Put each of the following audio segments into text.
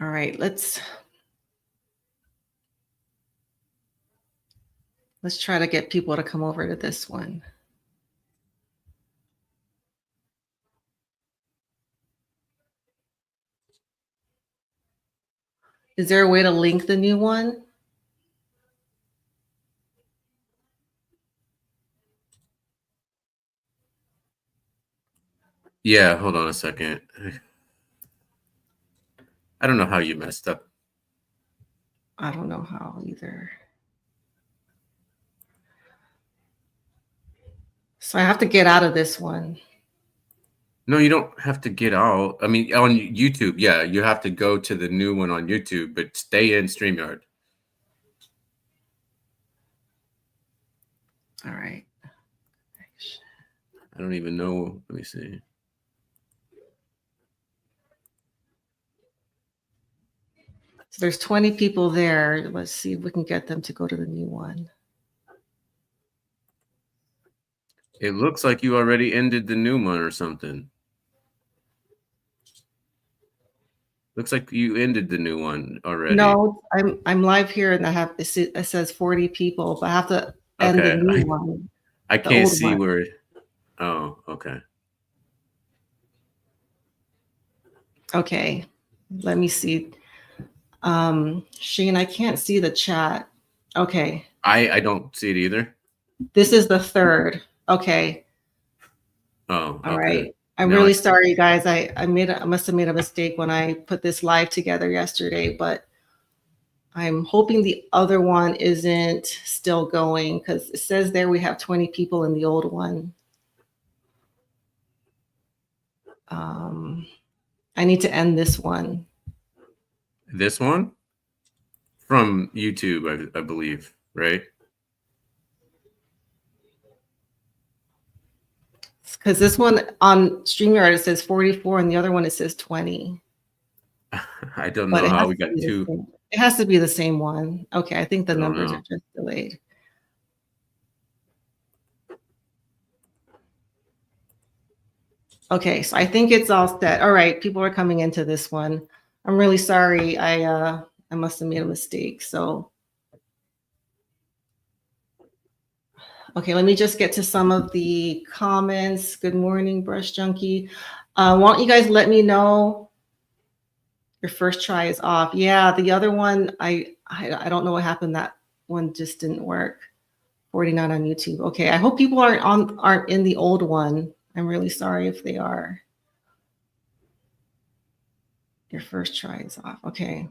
All right, let's try to get people to come over to this one. Is there a way to link the new one? Yeah, hold on a second. I don't know how you messed up. I don't know how either. So I have to get out of this one. No, you don't have to get out. I mean, on YouTube, yeah, you have to go to the new one on YouTube, but stay in StreamYard. All right. I don't even know. Let me see. So there's 20 people there. Let's see if we can get them to go to the new one. It looks like you already ended the new one or something. Looks like you ended the new one already. No, I'm live here and it says 40 people, but I have to end the new one. I can't see where. Oh, okay. Okay, let me see. Shane, I can't see the chat. Okay. I don't see it either. This is the third. Okay. Oh, all right. I'm really sorry, guys. I must have made a mistake when I put this live together yesterday, but I'm hoping the other one isn't still going because it says there we have 20 people in the old one. I need to end this one. This one? From YouTube, I believe, right? Because this one on StreamYard, it says 44, and the other one, it says 20. I don't know how we got two. It has to be the same one. Okay, I think the numbers are just delayed. Okay, so I think it's all set. All right, people are coming into this one. I'm really sorry. I must have made a mistake. So, okay, let me just get to some of the comments. Good morning, Brush Junkie. Why don't you guys let me know your first try is off? Yeah, the other one, I don't know what happened. That one just didn't work. 49 on YouTube. Okay, I hope people aren't in the old one. I'm really sorry if they are. Your first try is off. Okay.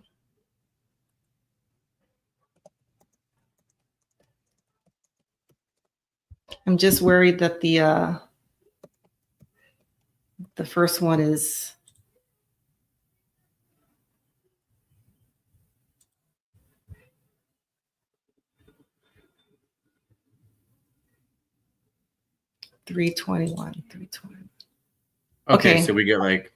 I'm just worried that the first one is $321. Okay, so we get like,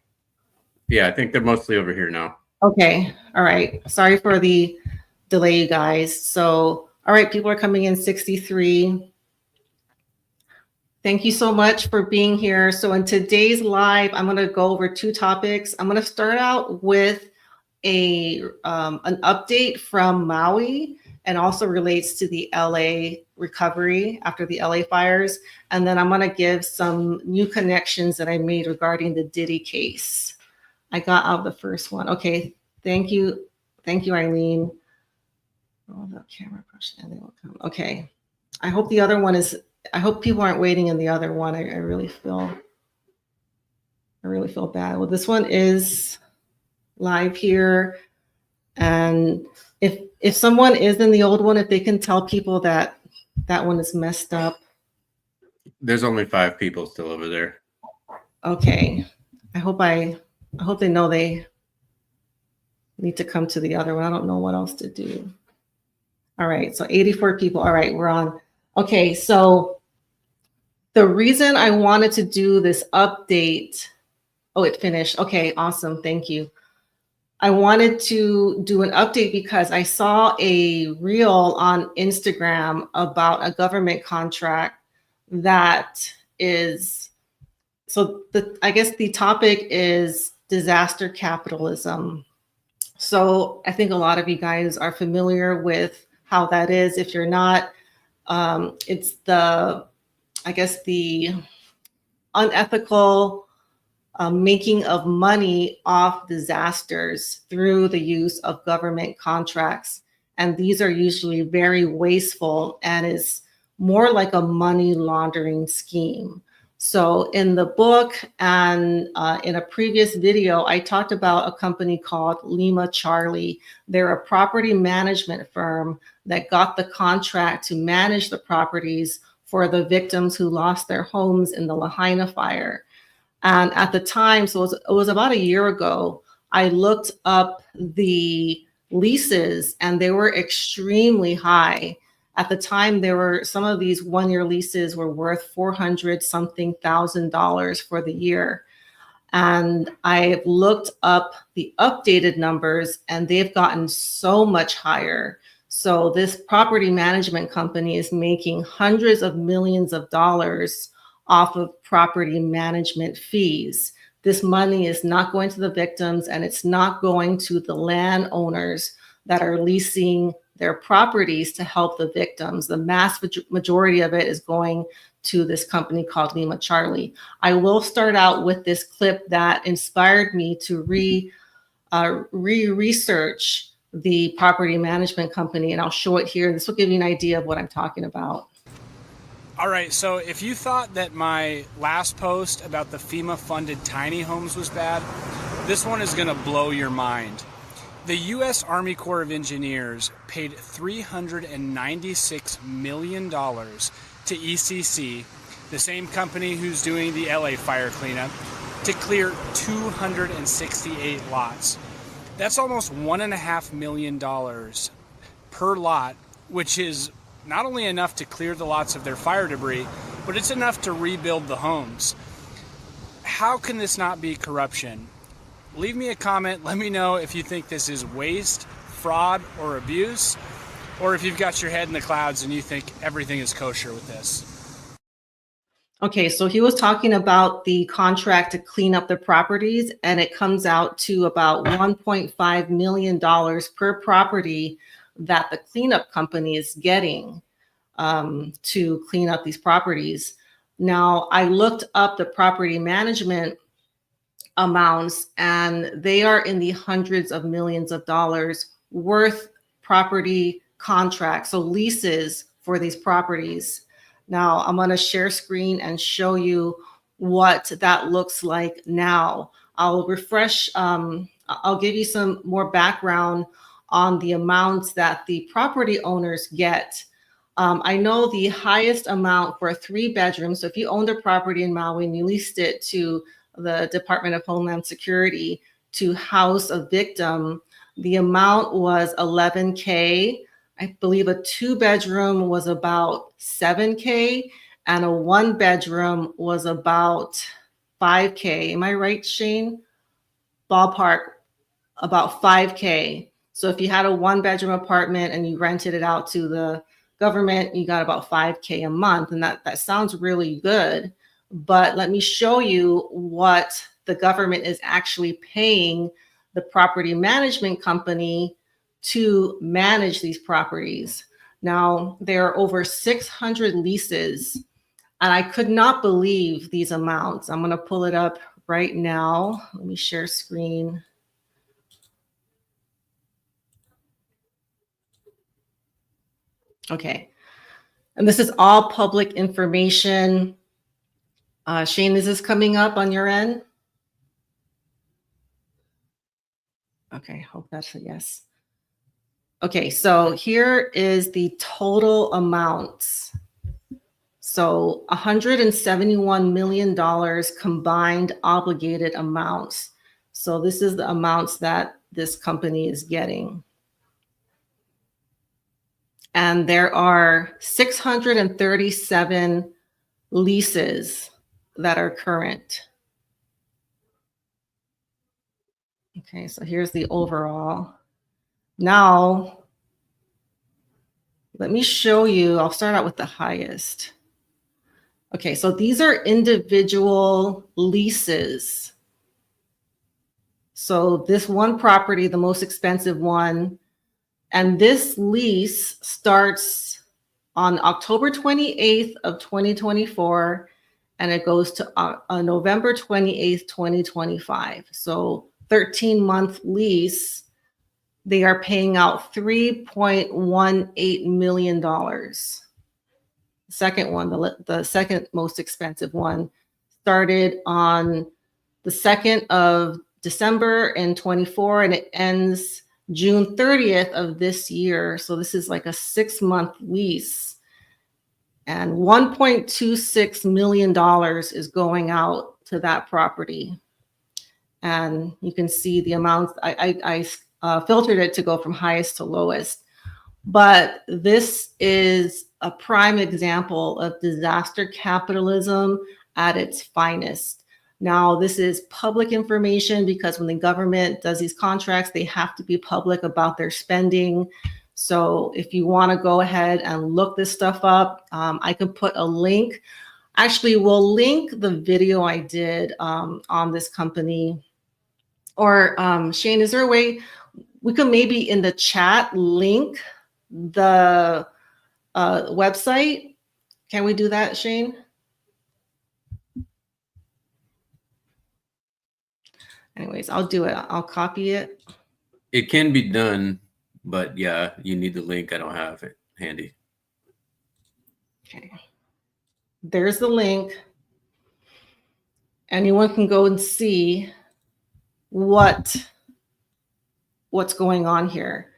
yeah, I think they're mostly over here now. Okay, all right. Sorry for the delay, guys. So, all right, people are coming in 63. Thank you so much for being here. So in today's live, I'm going to go over two topics. I'm going to start out with an update from Maui, and also relates to the LA recovery after the LA fires. And then I'm going to give some new connections that I made regarding the Diddy case. I got out the first one. Okay, thank you. Thank you, Eileen. Oh, the camera push and they will come. Okay, I hope the other one is, I hope people aren't waiting in the other one. I really feel bad. Well, this one is live here. And if someone is in the old one, if they can tell people that that one is messed up. There's only 5 people still over there. Okay. I hope they know they need to come to the other one. I don't know what else to do. All right. So 84 people. All right. We're on. Okay. So the reason I wanted to do this update. Oh, it finished. Okay. Awesome. Thank you. I wanted to do an update because I saw a reel on Instagram about a government contract that is, so I guess the topic is disaster capitalism. So I think a lot of you guys are familiar with how that is. If you're not, it's the, I guess, the unethical making of money off disasters through the use of government contracts. And these are usually very wasteful and is more like a money laundering scheme. So in the book and in a previous video, I talked about a company called Lima Charlie. They're a property management firm that got the contract to manage the properties for the victims who lost their homes in the Lahaina fire. And at the time, so it was about a year ago, I looked up the leases and they were extremely high. At the time, there were some of these 1-year leases were worth 400 something thousand dollars for the year. And I looked up the updated numbers and they've gotten so much higher. So this property management company is making hundreds of millions of dollars off of property management fees. This money is not going to the victims and it's not going to the landowners that are leasing their properties to help the victims. The mass majority of it is going to this company called Lima Charlie. I will start out with this clip that inspired me to research the property management company, and I'll show it here. This will give you an idea of what I'm talking about. All right, so if you thought that my last post about the FEMA-funded tiny homes was bad, this one is going to blow your mind. The U.S. Army Corps of Engineers paid $396 million to ECC, the same company who's doing the LA fire cleanup, to clear 268 lots. That's almost $1.5 million per lot, which is not only enough to clear the lots of their fire debris, but it's enough to rebuild the homes. How can this not be corruption? Leave me a comment. Let me know if you think this is waste, fraud, or abuse, or if you've got your head in the clouds and you think everything is kosher with this. Okay, so he was talking about the contract to clean up the properties, and it comes out to about $1.5 million per property that the cleanup company is getting to clean up these properties. Now, I looked up the property management amounts, and they are in the hundreds of millions of dollars worth property contracts, so leases for these properties. Now, I'm going to share screen and show you what that looks like now. I'll refresh, I'll give you some more background on the amounts that the property owners get. I know the highest amount for a 3-bedroom, so if you owned a property in Maui and you leased it to the Department of Homeland Security to house a victim, the amount was $11K. I believe a 2-bedroom was about $7K and a 1-bedroom was about $5K. Am I right, Shane? Ballpark, about $5K. So if you had a 1-bedroom apartment and you rented it out to the government, you got about $5K a month. And that sounds really good. But let me show you what the government is actually paying the property management company to manage these properties. Now, there are over 600 leases, and I could not believe these amounts. I'm going to pull it up right now. Let me share screen. Okay. And this is all public information. Shane, is this coming up on your end? Okay, hope that's a yes. Okay, so here is the total amounts. So $171 million combined obligated amounts. So this is the amounts that this company is getting. And there are 637 leases that are current. Okay, so here's the overall. Now, let me show you, I'll start out with the highest. Okay, so these are individual leases. So this one property, the most expensive one, and this lease starts on October 28th of 2024, and it goes to November 28th, 2025. So 13-month lease. They are paying out $3.18 million. Second one, the second most expensive one, started on the 2nd of December in 24, and it ends June 30th of this year. So this is like a 6-month lease. And $1.26 million is going out to that property. And you can see the amounts. I filtered it to go from highest to lowest. But this is a prime example of disaster capitalism at its finest. Now, this is public information because when the government does these contracts, they have to be public about their spending. So if you want to go ahead and look this stuff up, I can put a link. Actually, we'll link the video I did on this company. Or Shane, is there a way we could maybe in the chat link the website? Can we do that, Shane? Anyways, I'll do it. I'll copy it. It can be done, but yeah, you need the link. I don't have it handy. Okay. There's the link. Anyone can go and see what's going on here.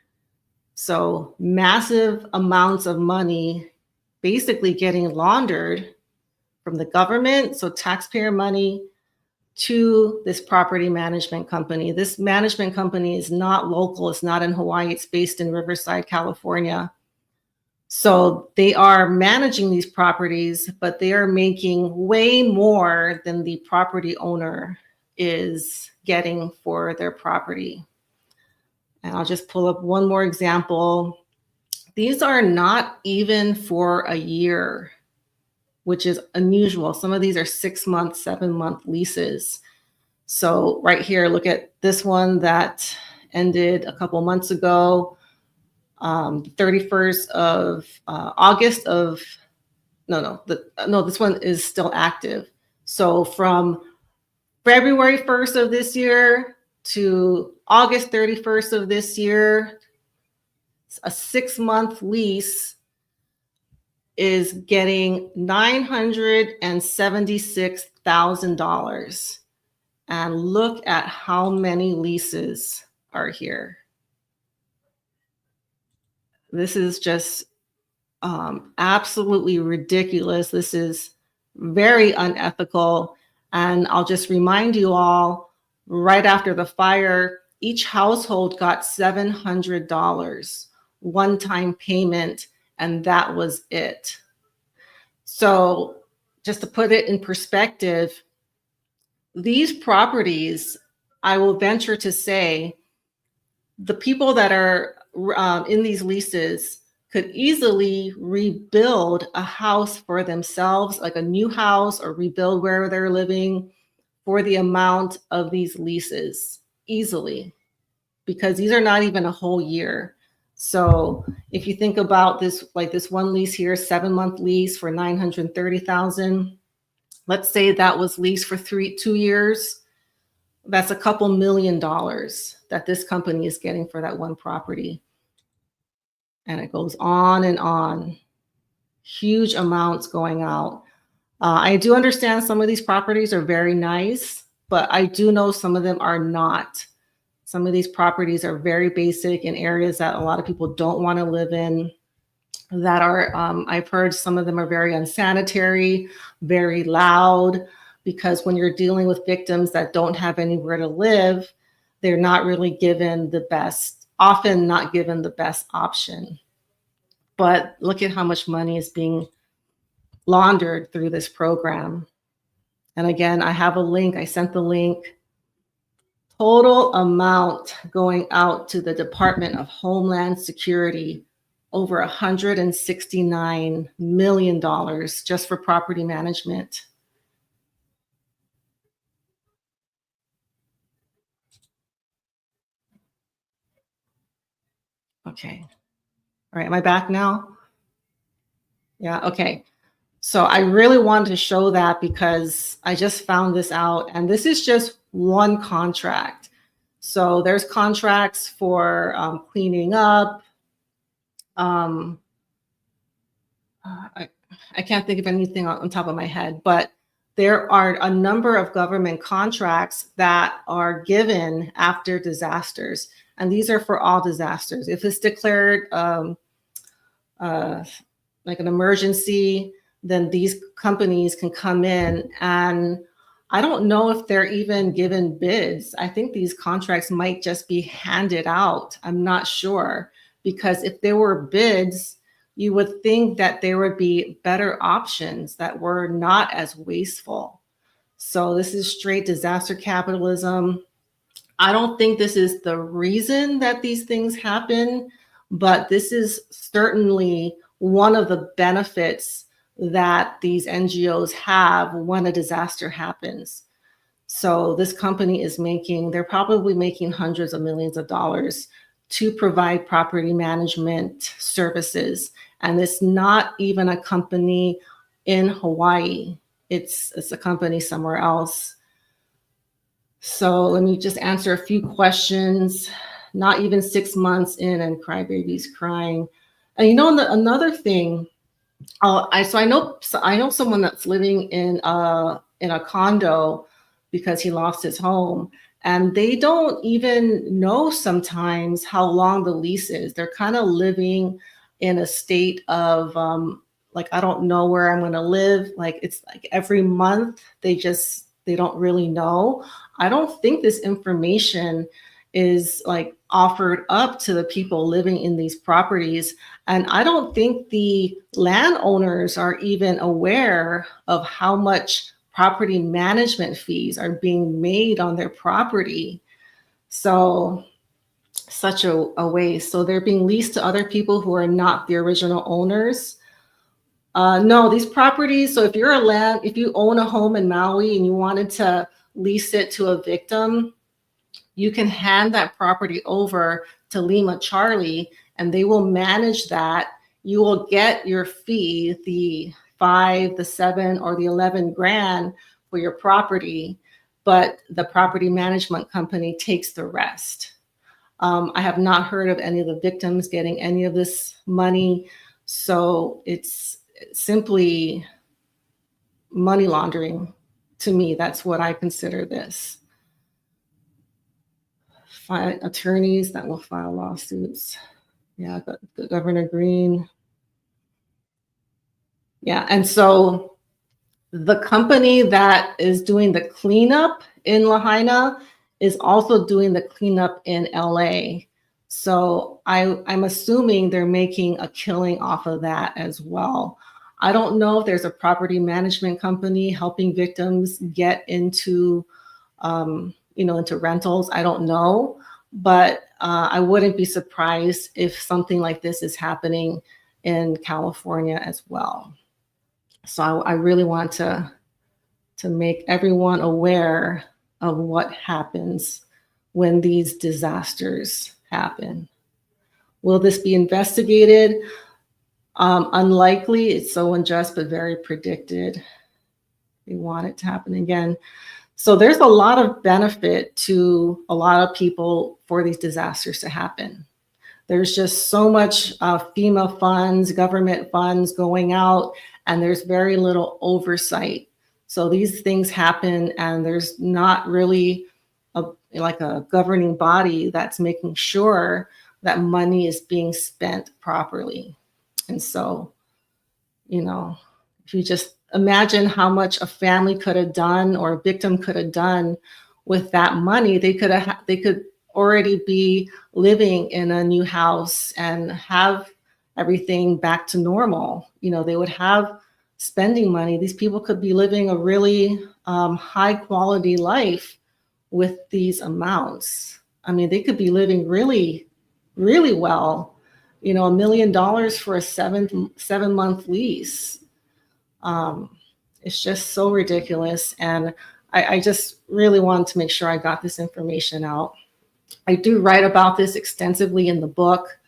So massive amounts of money basically getting laundered from the government, so taxpayer money, to this property management company. This management company is not local. It's not in Hawaii. It's based in Riverside, California. So they are managing these properties, but they are making way more than the property owner is getting for their property. And I'll just pull up one more example. These are not even for a year, which is unusual. Some of these are 6-month, 7-month leases. So right here, look at this one that ended a couple months ago, 31st of August of, this one is still active. So from February 1st of this year to August 31st of this year, a 6-month lease is getting $976,000. And look at how many leases are here. This is just absolutely ridiculous. This is very unethical. And I'll just remind you all, right after the fire, each household got $700 one-time payment, and that was it. So just to put it in perspective, these properties, I will venture to say, the people that are in these leases could easily rebuild a house for themselves, like a new house, or rebuild where they're living for the amount of these leases easily, because these are not even a whole year. So if you think about this, like this one lease here, 7-month lease for $930,000, let's say that was leased for 2 years. That's a couple $1 million that this company is getting for that one property. And it goes on and on. Huge amounts going out. I do understand some of these properties are very nice, but I do know some of them are not. Some of these properties are very basic in areas that a lot of people don't want to live in. That are, I've heard some of them are very unsanitary, very loud, because when you're dealing with victims that don't have anywhere to live, they're not really given the best, often not given the best option. But look at how much money is being laundered through this program. And again, I have a link. I sent the link. Total amount going out to the Department of Homeland Security, over $169 million just for property management. Okay. All right. Am I back now? Yeah. Okay. So I really wanted to show that because I just found this out, and this is just one contract. So there's contracts for cleaning up. Um, I, I can't think of anything on top of my head, but there are a number of government contracts that are given after disasters. And these are for all disasters. If it's declared like an emergency, then these companies can come in, and I don't know if they're even given bids. I think these contracts might just be handed out. I'm not sure, because if there were bids, you would think that there would be better options that were not as wasteful. So this is straight disaster capitalism. I don't think this is the reason that these things happen, but this is certainly one of the benefits that these NGOs have when a disaster happens. So this company is they're probably making hundreds of millions of dollars to provide property management services. And it's not even a company in Hawaii. It's a company somewhere else. So let me just answer a few questions. Not even 6 months in and crybabies crying. And another thing, I know someone that's living in a condo because he lost his home, and they don't even know sometimes how long the lease is. They're kind of living in a state of like, I don't know where I'm going to live. Like, it's like every month they don't really know. I don't think this information is like offered up to the people living in these properties. And I don't think the landowners are even aware of how much property management fees are being made on their property. So such a waste. So they're being leased to other people who are not the original owners. No, these properties, so if you own a home in Maui and you wanted to lease it to a victim, you can hand that property over to Lima Charlie, and they will manage that. You will get your fee, the 5, the 7, or the 11 grand for your property, but the property management company takes the rest. I have not heard of any of the victims getting any of this money, so it's simply money laundering. To me, that's what I consider this. Attorneys that will file lawsuits. Yeah, Governor Green. Yeah, and so the company that is doing the cleanup in Lahaina is also doing the cleanup in LA. So I'm assuming they're making a killing off of that as well. I don't know if there's a property management company helping victims get into into rentals. I don't know, but I wouldn't be surprised if something like this is happening in California as well. So I really want to make everyone aware of what happens when these disasters happen. Will this be investigated? Unlikely. It's so unjust, but very predicted. We want it to happen again. So there's a lot of benefit to a lot of people for these disasters to happen. There's just so much FEMA funds, government funds going out, and there's very little oversight. So these things happen, and there's not really a governing body that's making sure that money is being spent properly. And so, if you just imagine how much a family could have done or a victim could have done with that money, they could already be living in a new house and have everything back to normal. They would have spending money. These people could be living a really high quality life with these amounts. I mean, they could be living really, really well. $1 million for a 7-month lease. It's just so ridiculous. And I just really wanted to make sure I got this information out. I do write about this extensively in the book.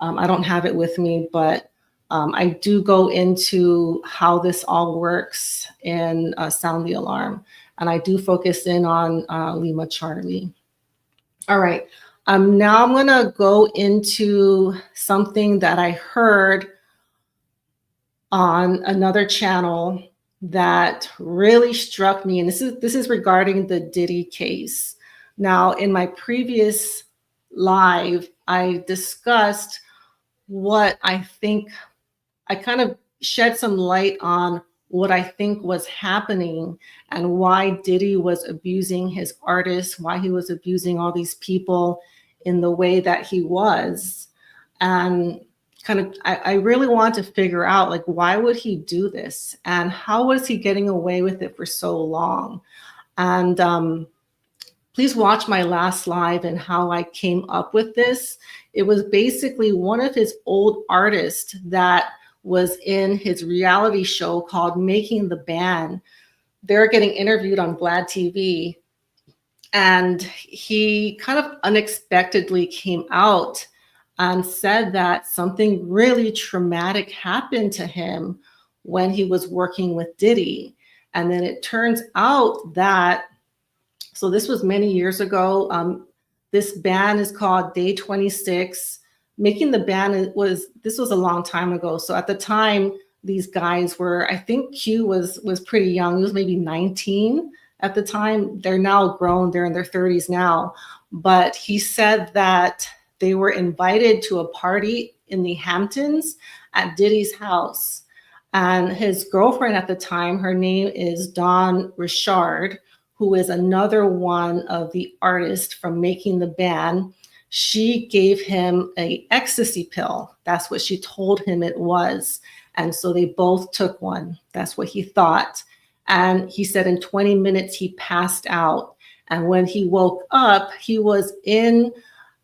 I don't have it with me, but I do go into how this all works in Sound the Alarm. And I do focus in on Lima Charlie. All right. Now I'm going to go into something that I heard on another channel that really struck me. And this is regarding the Diddy case. Now, in my previous live, I discussed what I think, I kind of shed some light on what I think was happening and why Diddy was abusing his artists, why he was abusing all these people in the way that he was. And kind of, I really want to figure out, like, why would he do this? And how was he getting away with it for so long? And please watch my last live and how I came up with this. It was basically one of his old artists that was in his reality show called Making the Band. They're getting interviewed on Vlad TV. And he kind of unexpectedly came out and said that something really traumatic happened to him when he was working with Diddy. And then it turns out that, so this was many years ago. This band is called Day 26. Making the Band this was a long time ago. So at the time, these guys were, I think Q was pretty young. He was maybe 19 at the time. They're now grown. They're in their 30s now. But he said that they were invited to a party in the Hamptons at Diddy's house. And his girlfriend at the time, her name is Dawn Richard, who is another one of the artists from Making the Band. She gave him an ecstasy pill. That's what she told him it was. And so they both took one. That's what he thought. And he said in 20 minutes, he passed out. And when he woke up, he was in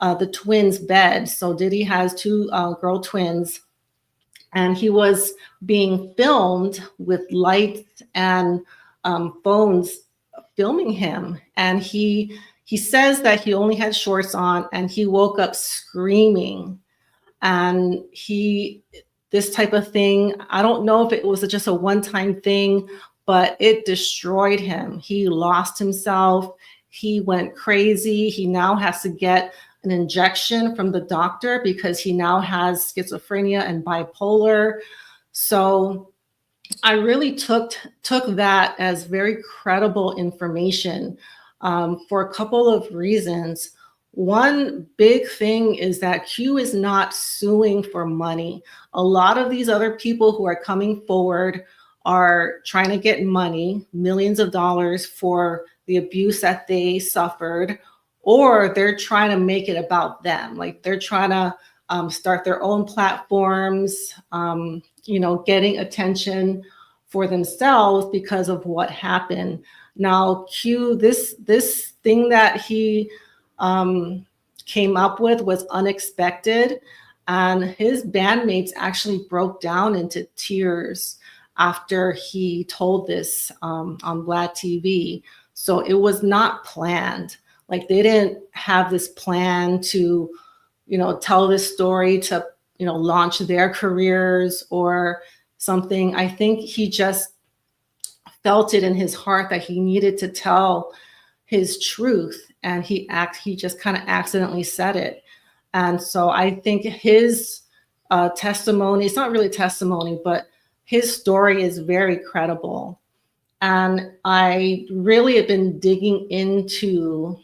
the twins' bed. So Diddy has two girl twins. And he was being filmed with lights and phones filming him. And he says that he only had shorts on and he woke up screaming. And this type of thing, I don't know if it was just a one-time thing, but it destroyed him. He lost himself. He went crazy. He now has to get an injection from the doctor because he now has schizophrenia and bipolar. So I really took that as very credible information for a couple of reasons. One big thing is that Q is not suing for money. A lot of these other people who are coming forward are trying to get money, millions of dollars for the abuse that they suffered, or they're trying to make it about them. Like they're trying to start their own platforms, getting attention for themselves because of what happened. Now, Q, this thing that he came up with was unexpected, and his bandmates actually broke down into tears after he told this on Vlad TV. So it was not planned. Like they didn't have this plan to, tell this story to, launch their careers or something. I think he just felt it in his heart that he needed to tell his truth, and he just kind of accidentally said it. And so I think his testimony, it's not really testimony, but his story is very credible. And I really have been digging into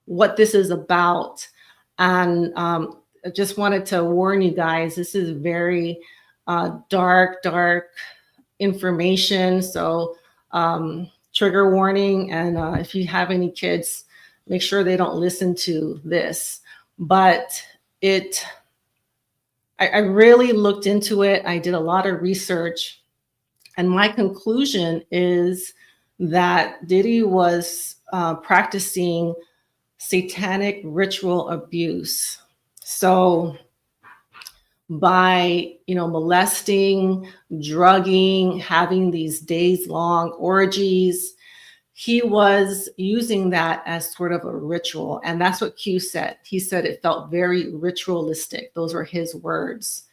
what this is about. And I just wanted to warn you guys, this is very dark information. So trigger warning. And if you have any kids, make sure they don't listen to this. But I really looked into it. I did a lot of research. And my conclusion is that Diddy was practicing satanic ritual abuse. So by, molesting, drugging, having these days-long orgies, he was using that as sort of a ritual. And that's what Q said. He said it felt very ritualistic. Those were his words.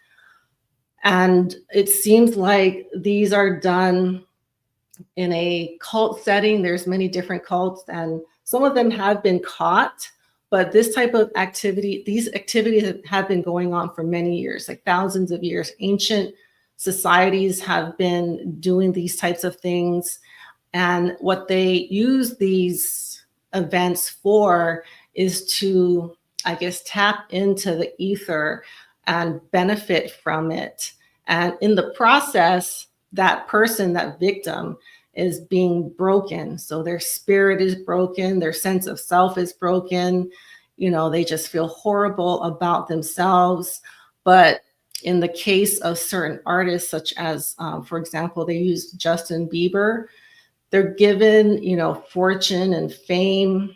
And it seems like these are done in a cult setting. There's many different cults, and some of them have been caught, but this type of activity, these activities have been going on for many years, like thousands of years. Ancient societies have been doing these types of things. And what they use these events for is to, I guess, tap into the ether and benefit from it. And in the process, that person, that victim, is being broken. So their spirit is broken, their sense of self is broken. You know, they just feel horrible about themselves. But in the case of certain artists, such as, for example, they used Justin Bieber, they're given, you know, fortune and fame,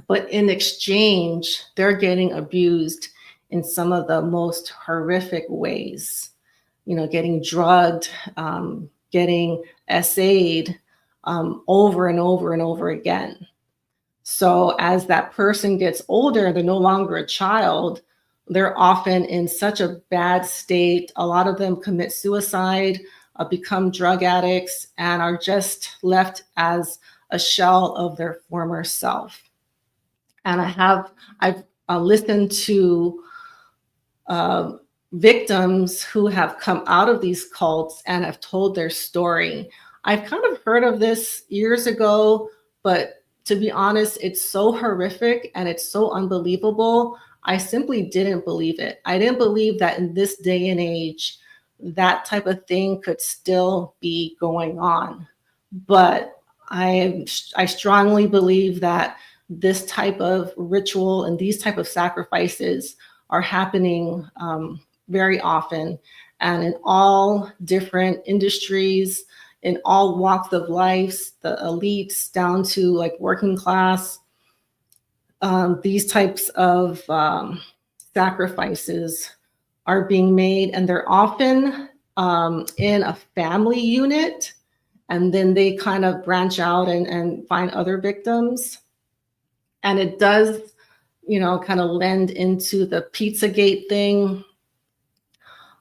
but in exchange, they're getting abused in some of the most horrific ways. You know, getting drugged, getting essayed over and over and over again. So as that person gets older, they're no longer a child. They're often in such a bad state. A lot of them commit suicide, become drug addicts, and are just left as a shell of their former self. And I've listened to victims who have come out of these cults and have told their story. I've kind of heard of this years ago, but to be honest, it's so horrific and it's so unbelievable. I simply didn't believe it. I didn't believe that in this day and age, that type of thing could still be going on. But I strongly believe that this type of ritual and these type of sacrifices are happening very often, and in all different industries, in all walks of life, the elites down to like working class. These types of sacrifices are being made, and they're often in a family unit, and then they kind of branch out and find other victims. And it does, you know, kind of lend into the Pizzagate thing.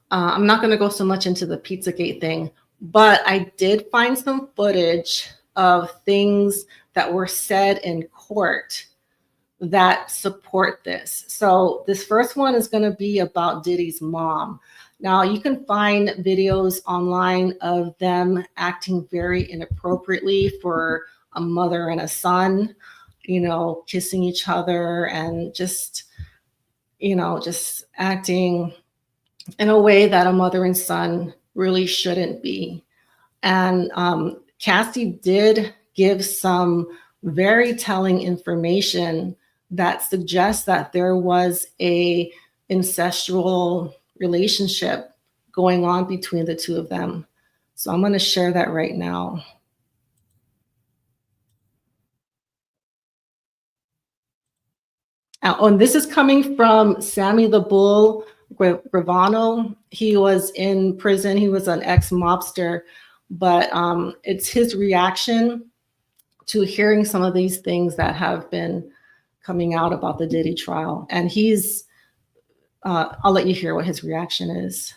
I'm not going to go so much into the Pizzagate thing, but I did find some footage of things that were said in court that support this. So this first one is going to be about Diddy's mom. Now you can find videos online of them acting very inappropriately for a mother and a son, you know, kissing each other and just, you know, just acting in a way that a mother and son really shouldn't be. And Cassie did give some very telling information that suggests that there was a incestual relationship going on between the two of them. So I'm going to share that right now. And this is coming from Sammy the Bull Gravano. He was in prison. He was an ex-mobster, but it's his reaction to hearing some of these things that have been coming out about the Diddy trial. And he's, I'll let you hear what his reaction is.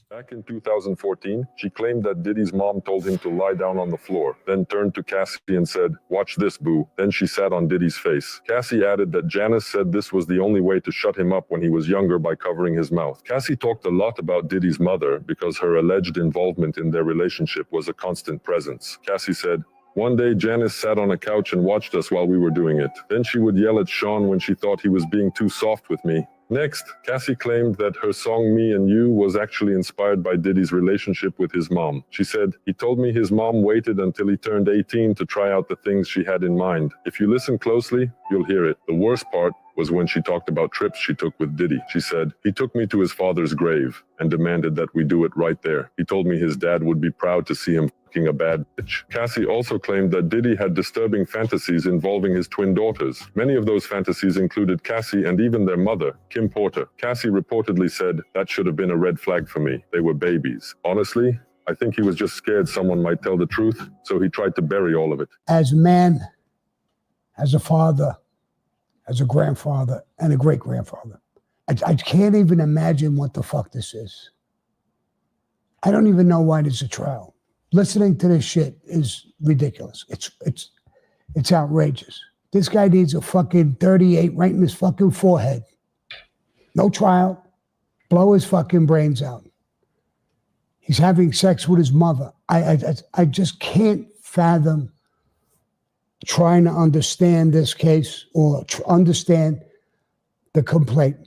Back in 2014, she claimed that Diddy's mom told him to lie down on the floor, then turned to Cassie and said, "Watch this, boo." Then she sat on Diddy's face. Cassie added that Janice said this was the only way to shut him up when he was younger by covering his mouth. Cassie talked a lot about Diddy's mother because her alleged involvement in their relationship was a constant presence. Cassie said, "One day Janice sat on a couch and watched us while we were doing it. Then she would yell at Sean when she thought he was being too soft with me." Next, Cassie claimed that her song Me and You was actually inspired by Diddy's relationship with his mom. She said, "He told me his mom waited until he turned 18 to try out the things she had in mind. If you listen closely, you'll hear it. The worst part was when she talked about trips she took with Diddy. She said, "He took me to his father's grave and demanded that we do it right there. He told me his dad would be proud to see him fucking a bad bitch." Cassie also claimed that Diddy had disturbing fantasies involving his twin daughters. Many of those fantasies included Cassie and even their mother, Kim Porter. Cassie reportedly said, "That should have been a red flag for me. They were babies." Honestly, I think he was just scared someone might tell the truth, so he tried to bury all of it. As a man, as a father, as a grandfather, and a great-grandfather, I can't even imagine what the fuck this is. I don't even know why there's a trial. Listening to this shit is ridiculous. It's outrageous. This guy needs a fucking 38 right in his fucking forehead. No trial. Blow his fucking brains out. He's having sex with his mother. I just can't fathom trying to understand this case or understand the complaint.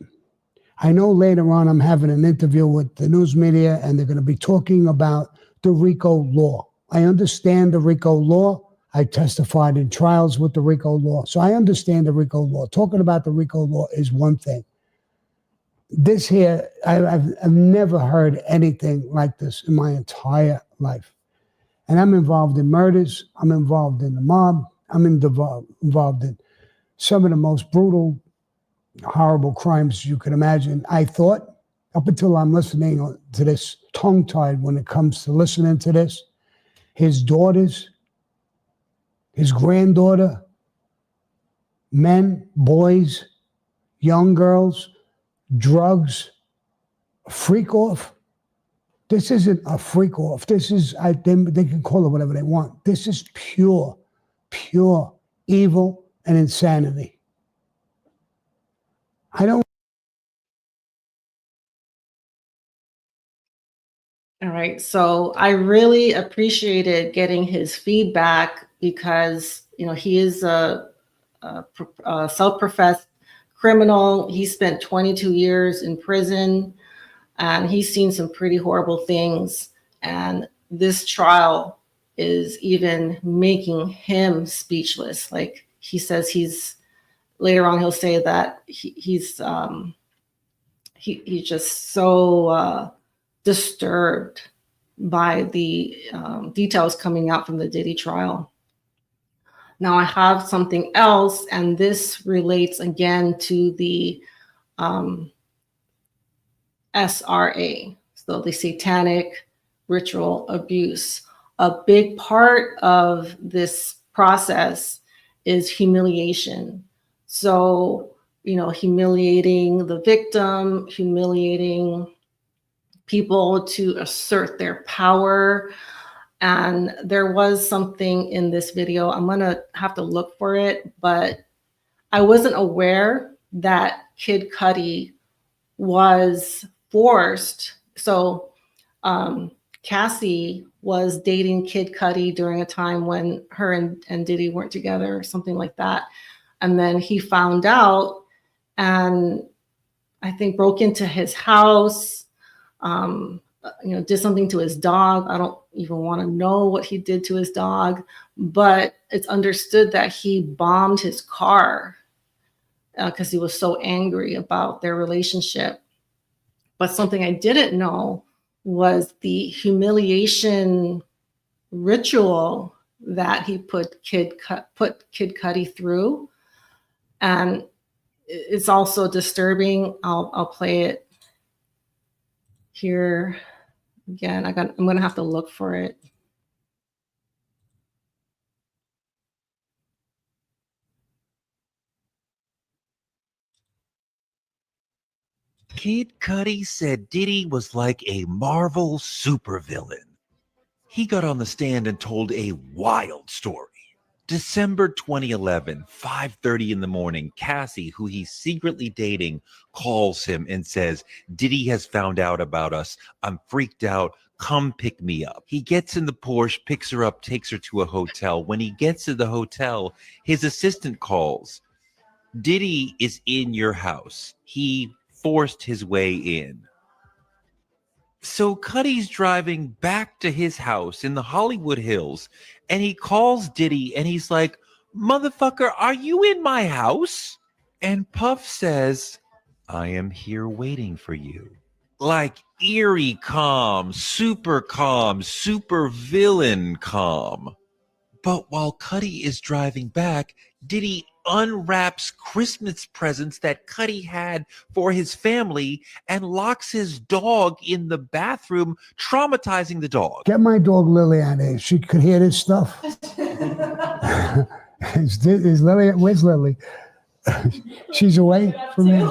I know later on I'm having an interview with the news media and they're going to be talking about the RICO law. I understand the RICO law. I testified in trials with the RICO law. So I understand the RICO law. Talking about the RICO law is one thing. This here, I've never heard anything like this in my entire life. And I'm involved in murders. I'm involved in the mob. I'm involved in some of the most brutal, horrible crimes you can imagine. I thought, up until I'm listening to this, tongue-tied when it comes to listening to this, his daughters, his granddaughter, men, boys, young girls, drugs, freak off. This isn't a freak off. This is, they can call it whatever they want. This is pure evil and insanity. I don't. All right. So I really appreciated getting his feedback because, he is a self-professed criminal. He spent 22 years in prison and he's seen some pretty horrible things. And this trial is even making him speechless. Like he says later on, he'll say that he's just so disturbed by the details coming out from the Diddy trial. Now I have something else, and this relates again to the SRA, so the Satanic Ritual Abuse. A big part of this process is humiliation. So, humiliating the victim, humiliating people to assert their power. And there was something in this video, I'm gonna have to look for it, but I wasn't aware that Kid Cudi was forced. So Cassie was dating Kid Cudi during a time when her and Diddy weren't together or something like that. And then he found out and I think broke into his house, did something to his dog. I don't even want to know what he did to his dog, but it's understood that he bombed his car because he was so angry about their relationship. But something I didn't know was the humiliation ritual that he put Kid Cudi through. And it's also disturbing. I'll play it here again. I'm gonna have to look for it. Kid Cudi said Diddy was like a Marvel supervillain. He got on the stand and told a wild story. December 2011, 5:30 in the morning, Cassie, who he's secretly dating, calls him and says, "Diddy has found out about us. I'm freaked out. Come pick me up." He gets in the Porsche, picks her up, takes her to a hotel. When he gets to the hotel, his assistant calls. "Diddy is in your house. He forced his way in." So Cudi's driving back to his house in the Hollywood Hills, and he calls Diddy, and he's like, "Motherfucker, are you in my house?" And Puff says, I am here waiting for you. Like eerie calm, super villain calm. But while Cuddy is driving back, Diddy unwraps Christmas presents that Cuddy had for his family and locks his dog in the bathroom, traumatizing the dog. Get my dog Lily out of here. She could hear this stuff. Is Lily? Where's Lily? She's away from me.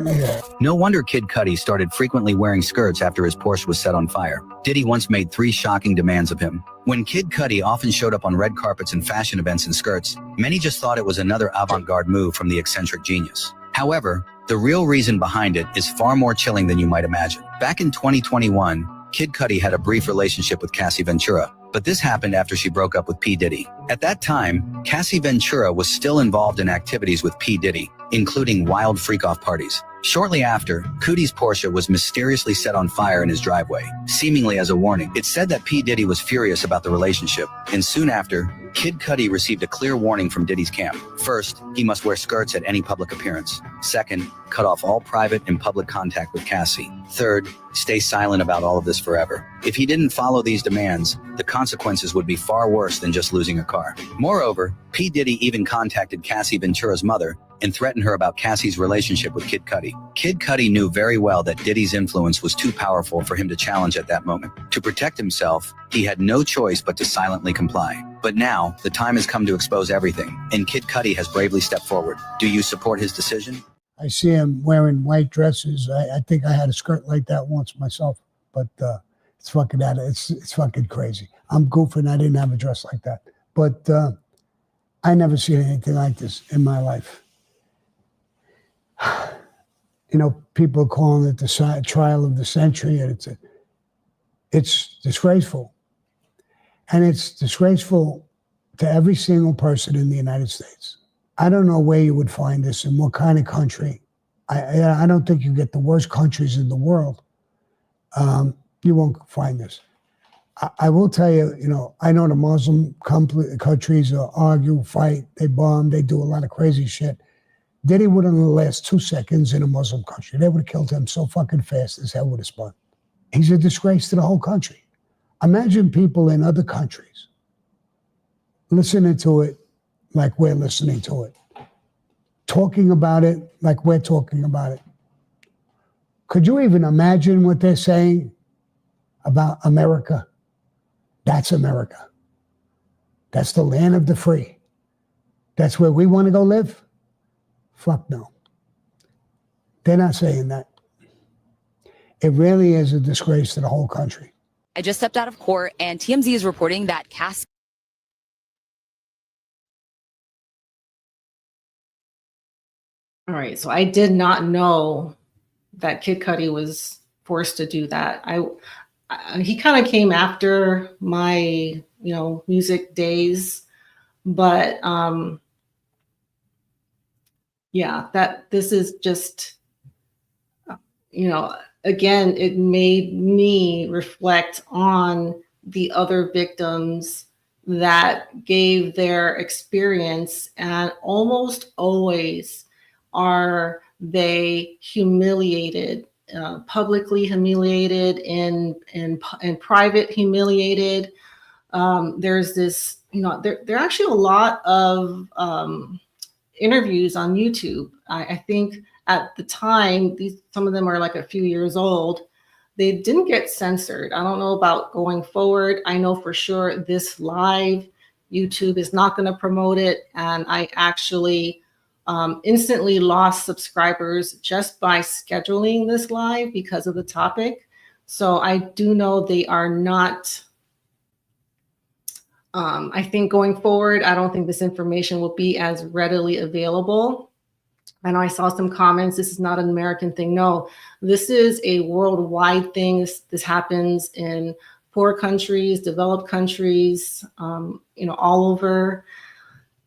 Yeah. No wonder Kid Cudi started frequently wearing skirts after his Porsche was set on fire. Diddy once made 3 shocking demands of him. When Kid Cudi often showed up on red carpets and fashion events in skirts, many just thought it was another avant-garde move from the eccentric genius. However, the real reason behind it is far more chilling than you might imagine. Back in 2021, Kid Cudi had a brief relationship with Cassie Ventura, but this happened after she broke up with P. Diddy. At that time, Cassie Ventura was still involved in activities with P. Diddy, including wild freak-off parties. Shortly after, Cudi's Porsche was mysteriously set on fire in his driveway, seemingly as a warning. It's said that P. Diddy was furious about the relationship, and soon after, Kid Cudi received a clear warning from Diddy's camp. First, he must wear skirts at any public appearance. Second, cut off all private and public contact with Cassie. Third, stay silent about all of this forever. If he didn't follow these demands, the consequences would be far worse than just losing a car. Moreover, P. Diddy even contacted Cassie Ventura's mother and threatened her about Cassie's relationship with Kid Cudi. Kid Cudi knew very well that Diddy's influence was too powerful for him to challenge at that moment. To protect himself, he had no choice but to silently comply. But now, the time has come to expose everything, and Kid Cudi has bravely stepped forward. Do you support his decision? I see him wearing white dresses. I think I had a skirt like that once myself, but it's fucking it's fucking crazy. I'm goofing. I didn't have a dress like that, but I never seen anything like this in my life. You know, people are calling it the trial of the century, and it's disgraceful. And it's disgraceful to every single person in the United States. I don't know where you would find this and what kind of country. I don't think you get the worst countries in the world. You won't find this. I will tell you, you know, I know the Muslim countries argue, fight, they bomb, they do a lot of crazy shit. Diddy wouldn't last 2 seconds in a Muslim country. They would have killed him so fucking fast his head would have spun. He's a disgrace to the whole country. Imagine people in other countries listening to it like we're listening to it, talking about it like we're talking about it. Could you even imagine what they're saying about America? That's America. That's the land of the free. That's where we want to go live? Fuck no. They're not saying that. It really is a disgrace to the whole country. I just stepped out of court, and TMZ is reporting that Cassie. All right, so I did not know that Kid Cudi was forced to do that. He kind of came after my, music days, but yeah, that this is just, again, it made me reflect on the other victims that gave their experience, and almost always are they humiliated, publicly humiliated, and private humiliated. There's this, there are actually a lot of interviews on YouTube. I think at the time, some of them are like a few years old. They didn't get censored. I don't know about going forward. I know for sure this live, YouTube is not going to promote it. And I actually instantly lost subscribers just by scheduling this live because of the topic. So I do know they are not, I think going forward, I don't think this information will be as readily available. I know I saw some comments, this is not an American thing. No, this is a worldwide thing. This happens in poor countries, developed countries, all over.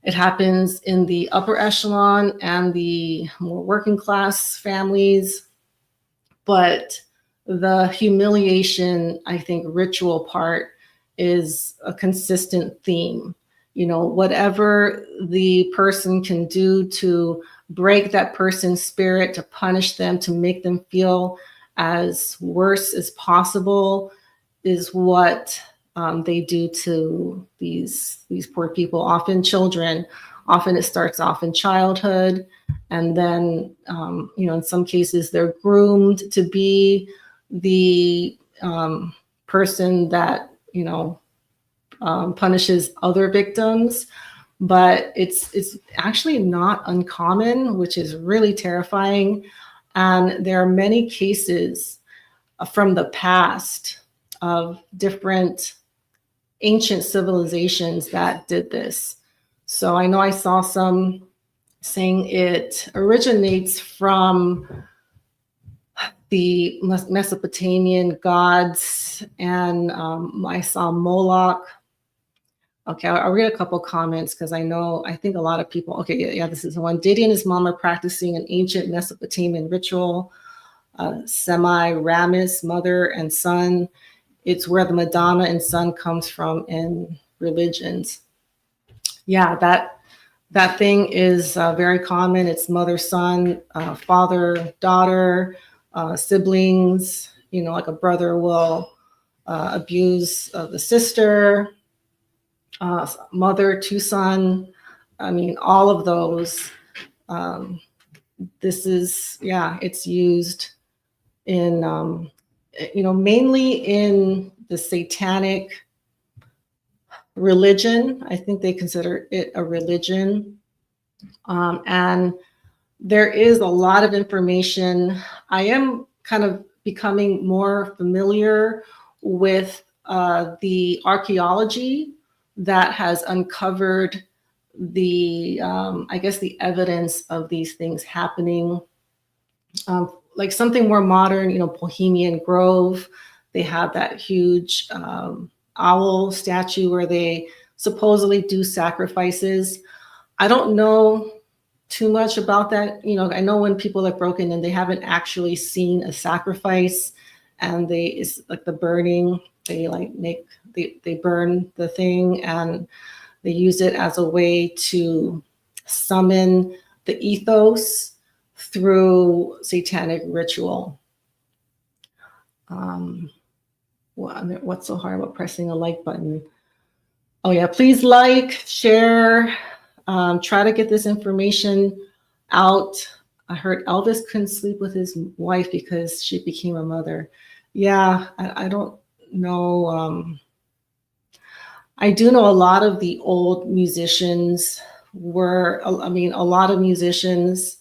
It happens in the upper echelon and the more working class families. But the humiliation, I think, ritual part is a consistent theme. whatever the person can do to break that person's spirit, to punish them, to make them feel as worse as possible, is what they do to these poor people, often children. Often it starts off in childhood, and then in some cases they're groomed to be the person that punishes other victims. But it's actually not uncommon, which is really terrifying. And there are many cases from the past of different ancient civilizations that did this. So I know I saw some saying it originates from the Mesopotamian gods, and I saw Moloch. Okay, I'll read a couple comments because I think a lot of people, okay, yeah, this is the one. Diddy and his mom are practicing an ancient Mesopotamian ritual, Semiramis, mother and son. It's where the Madonna and son comes from in religions. Yeah, that thing is very common. It's mother, son, father, daughter, siblings. Like a brother will abuse the sister, mother to son. I mean, all of those. This is, it's used in, mainly in the Satanic religion. I think they consider it a religion. And there is a lot of information. I am kind of becoming more familiar with the archaeology that has uncovered the, I guess, the evidence of these things happening. Like something more modern, Bohemian Grove, they have that huge owl statue where they supposedly do sacrifices. I don't know too much about that. I know when people have broken in, they haven't actually seen a sacrifice, and it's like the burning, they burn the thing and they use it as a way to summon the ethos through Satanic ritual. What's so hard about pressing a like button? Oh yeah, please like, share, try to get this information out. I heard Elvis couldn't sleep with his wife because she became a mother. Yeah, I don't know. I do know a lot of the old musicians a lot of musicians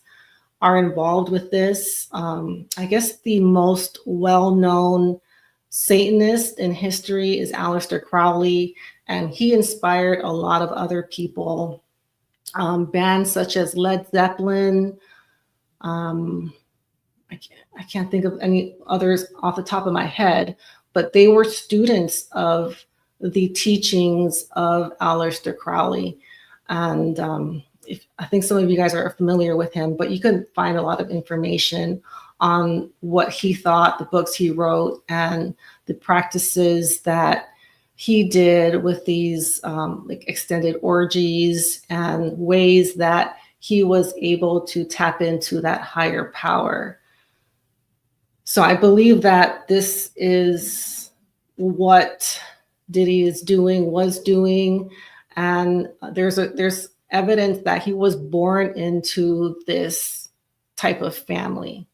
are involved with this. I guess the most well-known Satanist in history is Aleister Crowley, and he inspired a lot of other people. Bands such as Led Zeppelin. I can't think of any others off the top of my head, but they were students of the teachings of Aleister Crowley. And I think some of you guys are familiar with him, but you can find a lot of information on what he thought, the books he wrote, and the practices that he did with these like extended orgies and ways that he was able to tap into that higher power. So I believe that this is what Diddy was doing, and there's evidence that he was born into this type of family.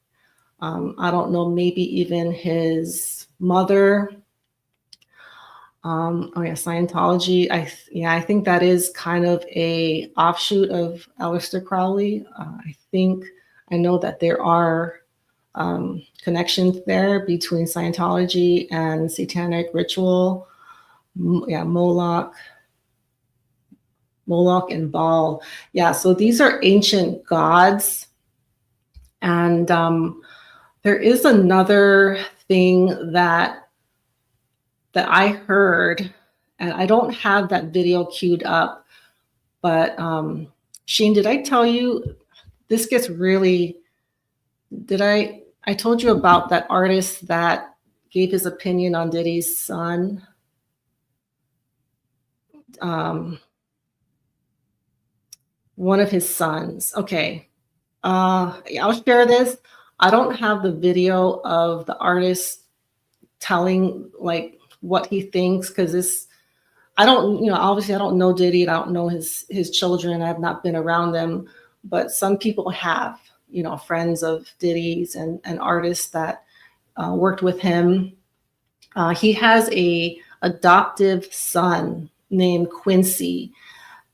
I don't know, maybe even his mother. Scientology. I think that is kind of a offshoot of Aleister Crowley. I know that there are connections there between Scientology and Satanic ritual. Moloch and Baal. Yeah, so these are ancient gods. And there is another thing that I heard, and I don't have that video queued up, but Sheen, did I tell you this gets really, I told you about that artist that gave his opinion on Diddy's son? one of his sons. Okay. I'll share this. I don't have the video of the artist telling like what he thinks, because this, I don't, obviously I don't know Diddy, and I don't know his children. I've not been around them, but some people have, friends of Diddy's and artists that worked with him. He has a adoptive son named Quincy.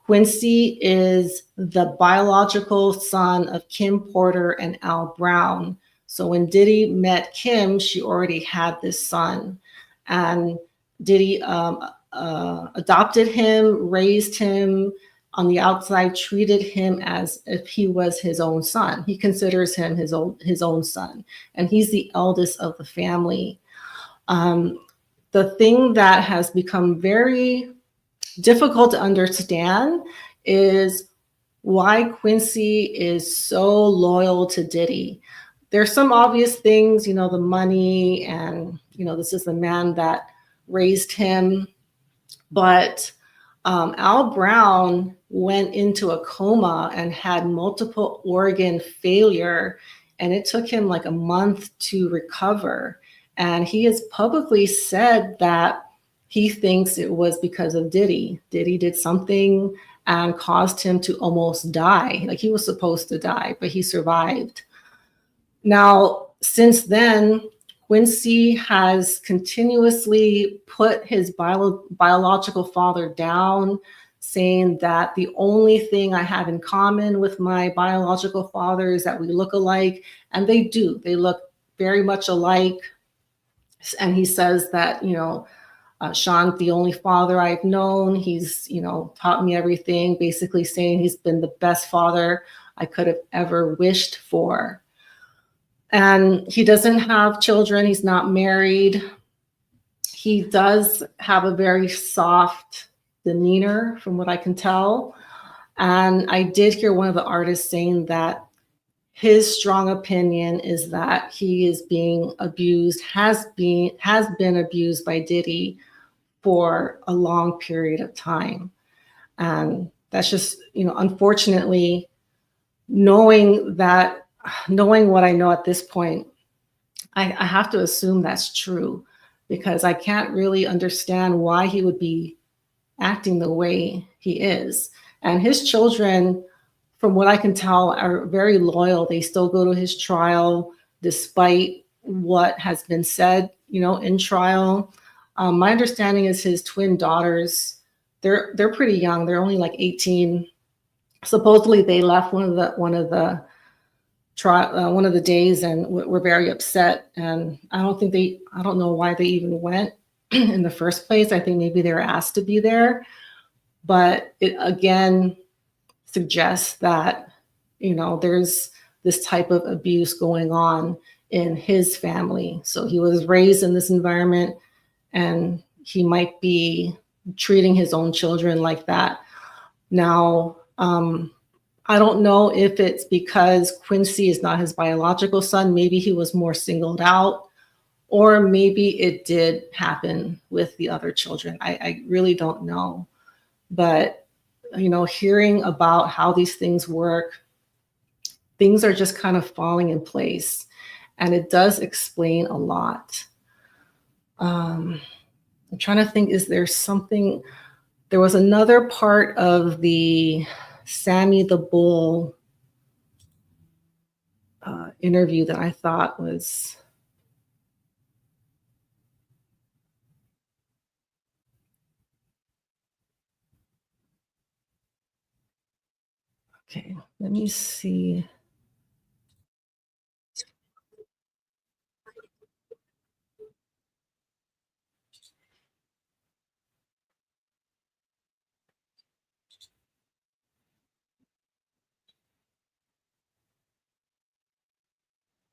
Quincy is the biological son of Kim Porter and Al Brown. So when Diddy met Kim, she already had this son. And Diddy adopted him, raised him on the outside, treated him as if he was his own son. He considers him his own son, and he's the eldest of the family. The thing that has become very difficult to understand is why Quincy is so loyal to Diddy. There's some obvious things, the money, and this is the man that raised him. But Al Brown went into a coma and had multiple organ failure, and it took him like a month to recover. And he has publicly said that he thinks it was because of Diddy. Diddy did something and caused him to almost die. Like, he was supposed to die, but he survived. Now, since then, Quincy has continuously put his biological father down, saying that the only thing I have in common with my biological father is that we look alike. And they do. They look very much alike. And he says that, Sean's the only father I've known. He's, taught me everything, basically saying he's been the best father I could have ever wished for. And he doesn't have children. He's not married. He does have a very soft demeanor, from what I can tell. And I did hear one of the artists saying that his strong opinion is that he is being abused, has been abused by Diddy for a long period of time. And that's just, unfortunately, knowing what I know at this point, I have to assume that's true, because I can't really understand why he would be acting the way he is. And his children, from what I can tell, are very loyal. They still go to his trial despite what has been said, in trial. My understanding is his twin daughters, they're pretty young. They're only like 18. Supposedly they left one of the days and were very upset. And I don't know why they even went in the first place. I think maybe they were asked to be there, but it again suggests that, there's this type of abuse going on in his family. So he was raised in this environment, and he might be treating his own children like that. Now, I don't know if it's because Quincy is not his biological son. Maybe he was more singled out, or maybe it did happen with the other children. I really don't know. But, hearing about how these things work, things are just kind of falling in place. And it does explain a lot. I'm trying to think, is there something? There was another part of the Sammy the Bull interview that I thought was okay. Let me see.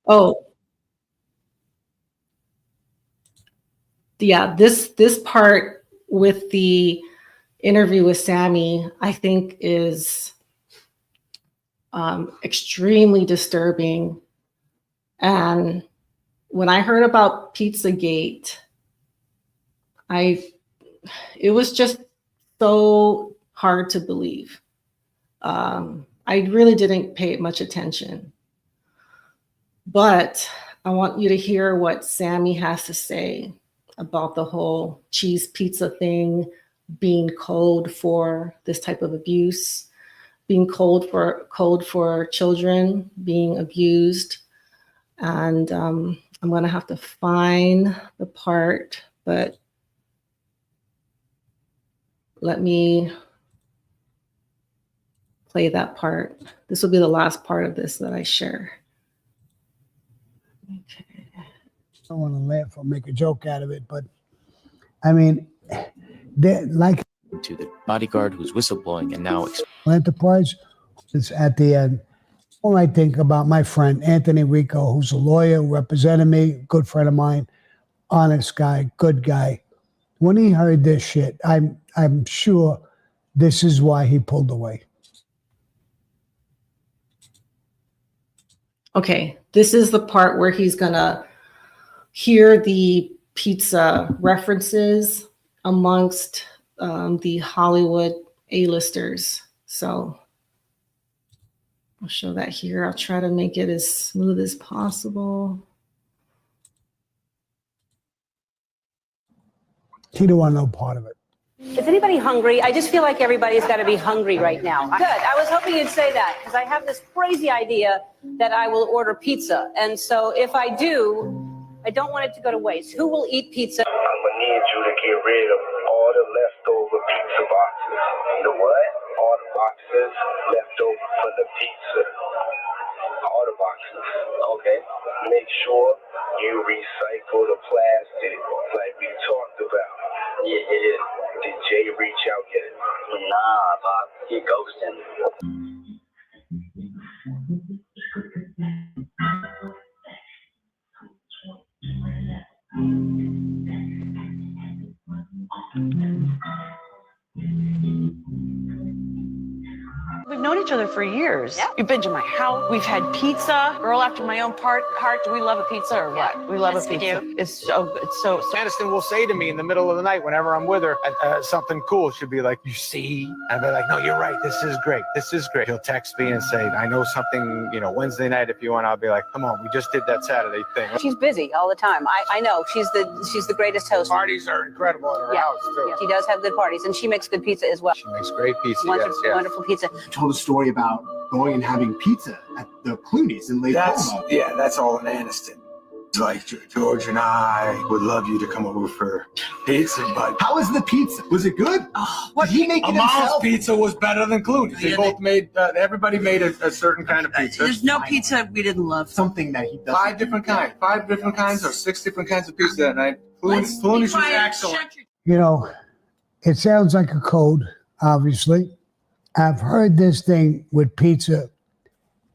Oh, yeah, this part with the interview with Sammy, I think is extremely disturbing. And when I heard about Pizzagate, it was just so hard to believe. I really didn't pay much attention. But I want you to hear what Sammy has to say about the whole cheese pizza thing, being code for this type of abuse, being code for children being abused. And I'm going to have to find the part, but let me play that part. This will be the last part of this that I share. Okay. I don't want to laugh or make a joke out of it, but I mean, they're like to the bodyguard who's whistleblowing and now enterprise is at the end. All I think about my friend Anthony Rico, who's a lawyer, represented me, good friend of mine, honest guy, good guy. When he heard this shit, I'm sure this is why he pulled away. Okay, this is the part where he's gonna hear the pizza references amongst the Hollywood A-listers. So I'll show that here. I'll try to make it as smooth as possible. He don't want no part of it. Is anybody hungry? I just feel like everybody's got to be hungry right now. Good. I was hoping you'd say that because I have this crazy idea that I will order pizza. And so if I do, I don't want it to go to waste. Who will eat pizza? I'm going to need you to get rid of all the leftover pizza boxes. The what? All the boxes left over for the pizza. All the boxes. Okay. Make sure you recycle the plastic like we talked about. Yeah. Did Jay reach out yet? Nah, Bob. He ghosting. We've known each other for years. Yeah. You've been to my house. We've had pizza. Girl after my own heart. Do we love a pizza or what? We love Yes, a we pizza. do. It's so. Aniston will say to me in the middle of the night whenever I'm with her something cool. She'll be like, "You see?" And I'll be like, "No, you're right. This is great. This is great." He'll text me and say, "I know something. Wednesday night if you want." I'll be like, "Come on, we just did that Saturday thing." She's busy all the time. I know. She's the greatest host. Parties are incredible in her house too. Yeah, she does have good parties, and she makes good pizza as well. She makes great pizza. Wonderful, yes. wonderful pizza. Told a story about going and having pizza at the Clooney's in Lake Como. That's all in Aniston. It's like George and I would love you to come over for pizza, but How was the pizza? Was it good? Did he make it Amal's himself? pizza was better than Clooney's. They both made. Everybody made a certain kind of pizza. There's no pizza we didn't love. Something that he does. 5 different kinds or 6 different kinds of pizza that night. Clooney's was excellent. It sounds like a code, obviously. I've heard this thing with pizza,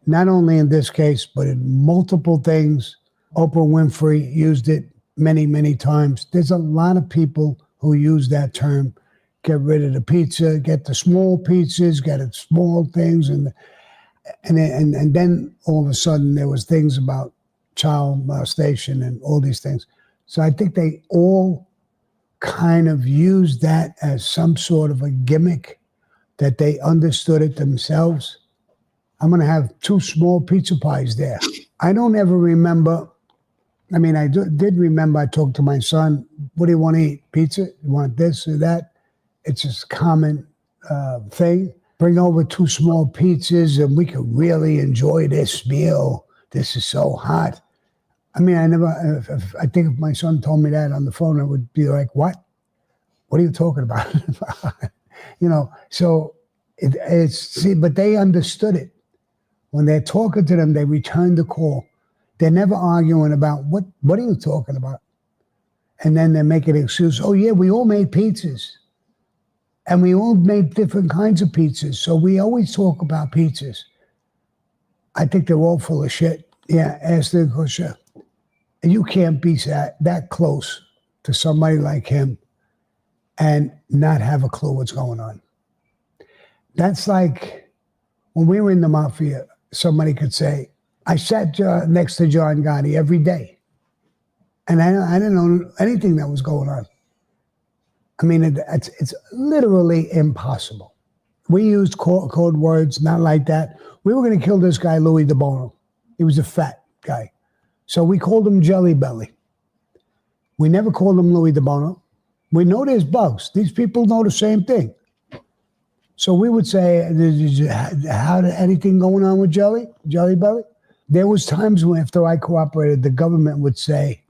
not only in this case, but in multiple things. Oprah Winfrey used it many, many times. There's a lot of people who use that term. Get rid of the pizza, get the small pizzas, get it small things. And then all of a sudden there was things about child molestation and all these things. So I think they all kind of used that as some sort of a gimmick that they understood it themselves. I'm going to have 2 small pizza pies there. I don't ever remember. I mean, I did remember I talked to my son, what do you want to eat? Pizza? You want this or that? It's just a common thing. Bring over 2 small pizzas and we could really enjoy this meal. This is so hot. I mean, I think if my son told me that on the phone, I would be like, what? What are you talking about? So but they understood it. When they're talking to them, they return the call. They're never arguing about what are you talking about? And then they make an excuse. Oh yeah, we all made pizzas. And we all made different kinds of pizzas. So we always talk about pizzas. I think they're all full of shit. Yeah, ask the question. You can't be that close to somebody like him and not have a clue what's going on. That's like when we were in the mafia, somebody could say, I sat next to John Gotti every day. And I didn't know anything that was going on. I mean, it's literally impossible. We used code words, not like that. We were going to kill this guy, Louis DeBono. He was a fat guy. So we called him Jelly Belly. We never called him Louis DeBono. We know there's bugs. These people know the same thing. So we would say, anything going on with Jelly Belly? There was times when after I cooperated, the government would say,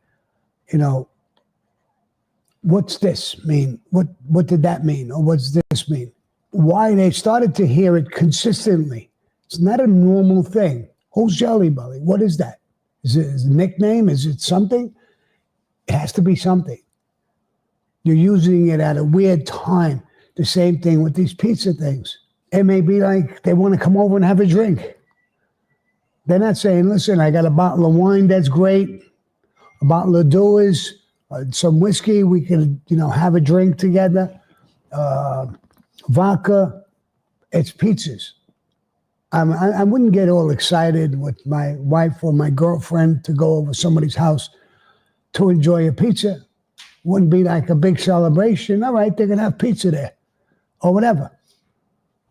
what's this mean? What did that mean? Or what's this mean? Why? They started to hear it consistently. It's not a normal thing. Who's Jelly Belly? What is that? Is it a nickname? Is it something? It has to be something. You're using it at a weird time. The same thing with these pizza things. It may be like they want to come over and have a drink. They're not saying, listen, I got a bottle of wine that's great, a bottle of Dewar's, some whiskey, we could, have a drink together, vodka. It's pizzas. I wouldn't get all excited with my wife or my girlfriend to go over somebody's house to enjoy a pizza. Wouldn't be like a big celebration. All right, they're going to have pizza there or whatever.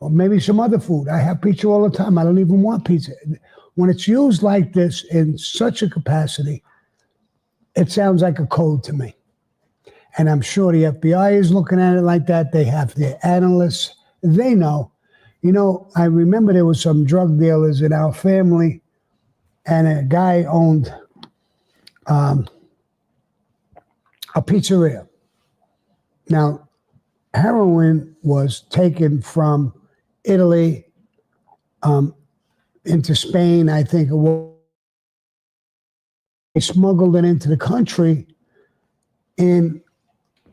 Or maybe some other food. I have pizza all the time. I don't even want pizza. When it's used like this in such a capacity, it sounds like a code to me. And I'm sure the FBI is looking at it like that. They have their analysts. They know. I remember there was some drug dealers in our family, and a guy owned a pizzeria. Now, heroin was taken from Italy into Spain, I think. They smuggled it into the country in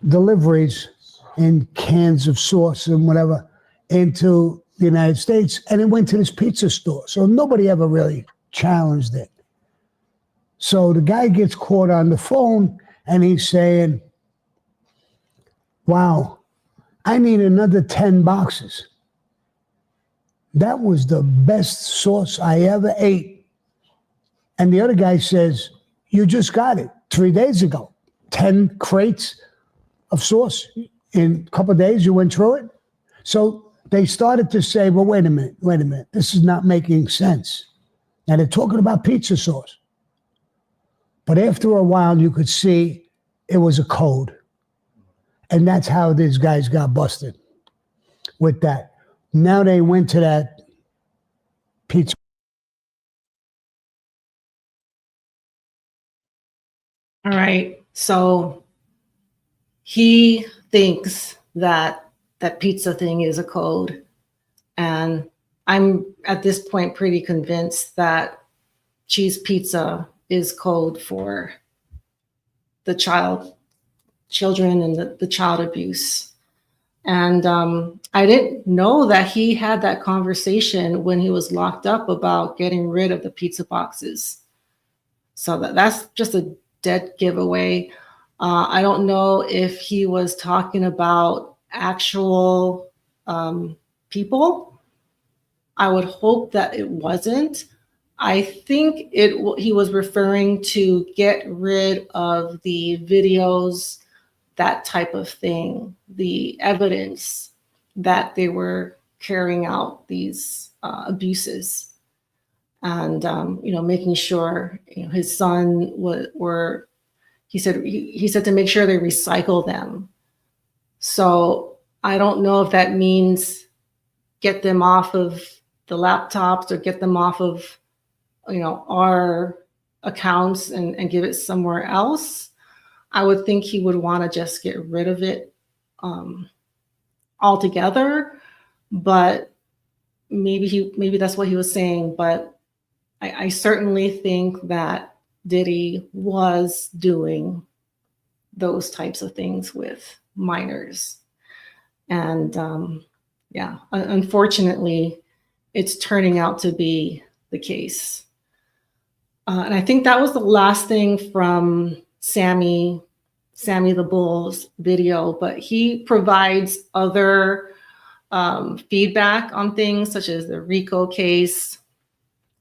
deliveries, in cans of sauce and whatever, into the United States, and it went to this pizza store. So nobody ever really challenged it. So the guy gets caught on the phone, and he's saying, wow, I need another 10 boxes. That was the best sauce I ever ate. And the other guy says, you just got it 3 days ago. 10 crates of sauce. In a couple of days, you went through it. So they started to say, well, wait a minute. This is not making sense. Now they're talking about pizza sauce. But after a while, you could see it was a code. And that's how these guys got busted with that. Now they went to that pizza. All right. So he thinks that that pizza thing is a code. And I'm at this point pretty convinced that cheese pizza is code for the children and the child abuse. And I didn't know that he had that conversation when he was locked up about getting rid of the pizza boxes. So that's just a dead giveaway. I don't know if he was talking about actual people. I would hope that it wasn't. I think he was referring to get rid of the videos, that type of thing, the evidence that they were carrying out these abuses, and making sure his son were. He said to make sure they recycle them. So I don't know if that means get them off of the laptops or get them off of our accounts and give it somewhere else. I would think he would want to just get rid of it altogether, but maybe that's what he was saying. But I certainly think that Diddy was doing those types of things with minors. And unfortunately, it's turning out to be the case. And I think that was the last thing from Sammy the Bull's video, but he provides other feedback on things such as the RICO case.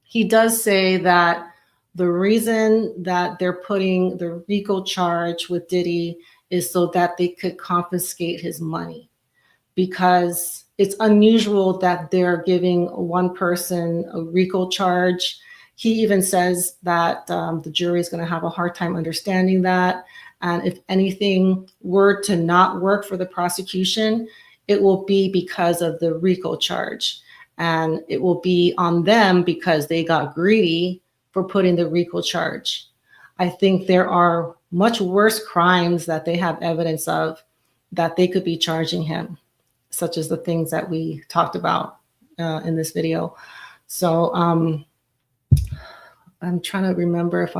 He does say that the reason that they're putting the RICO charge with Diddy is so that they could confiscate his money. because it's unusual that they're giving one person a RICO charge. He even says that the jury is going to have a hard time understanding that. And if anything were to not work for the prosecution, it will be because of the RICO charge. And it will be on them because they got greedy for putting the RICO charge. I think there are much worse crimes that they have evidence of that they could be charging him, such as the things that we talked about in this video. So I'm trying to remember if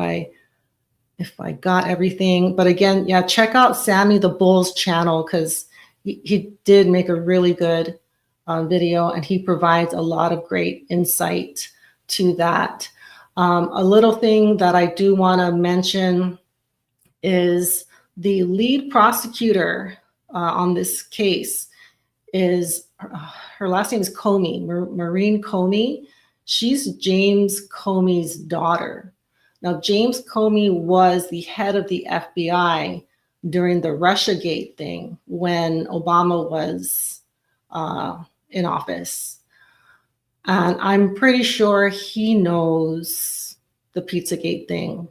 I got everything. But again, yeah, check out Sammy the Bull's channel, because he did make a really good video, and he provides a lot of great insight to that. A little thing that I do want to mention is the lead prosecutor on this case is, her last name is Comey, Maureen Comey. She's James Comey's daughter. Now, James Comey was the head of the FBI during the Russiagate thing when Obama was in office. And I'm pretty sure he knows the Pizzagate thing.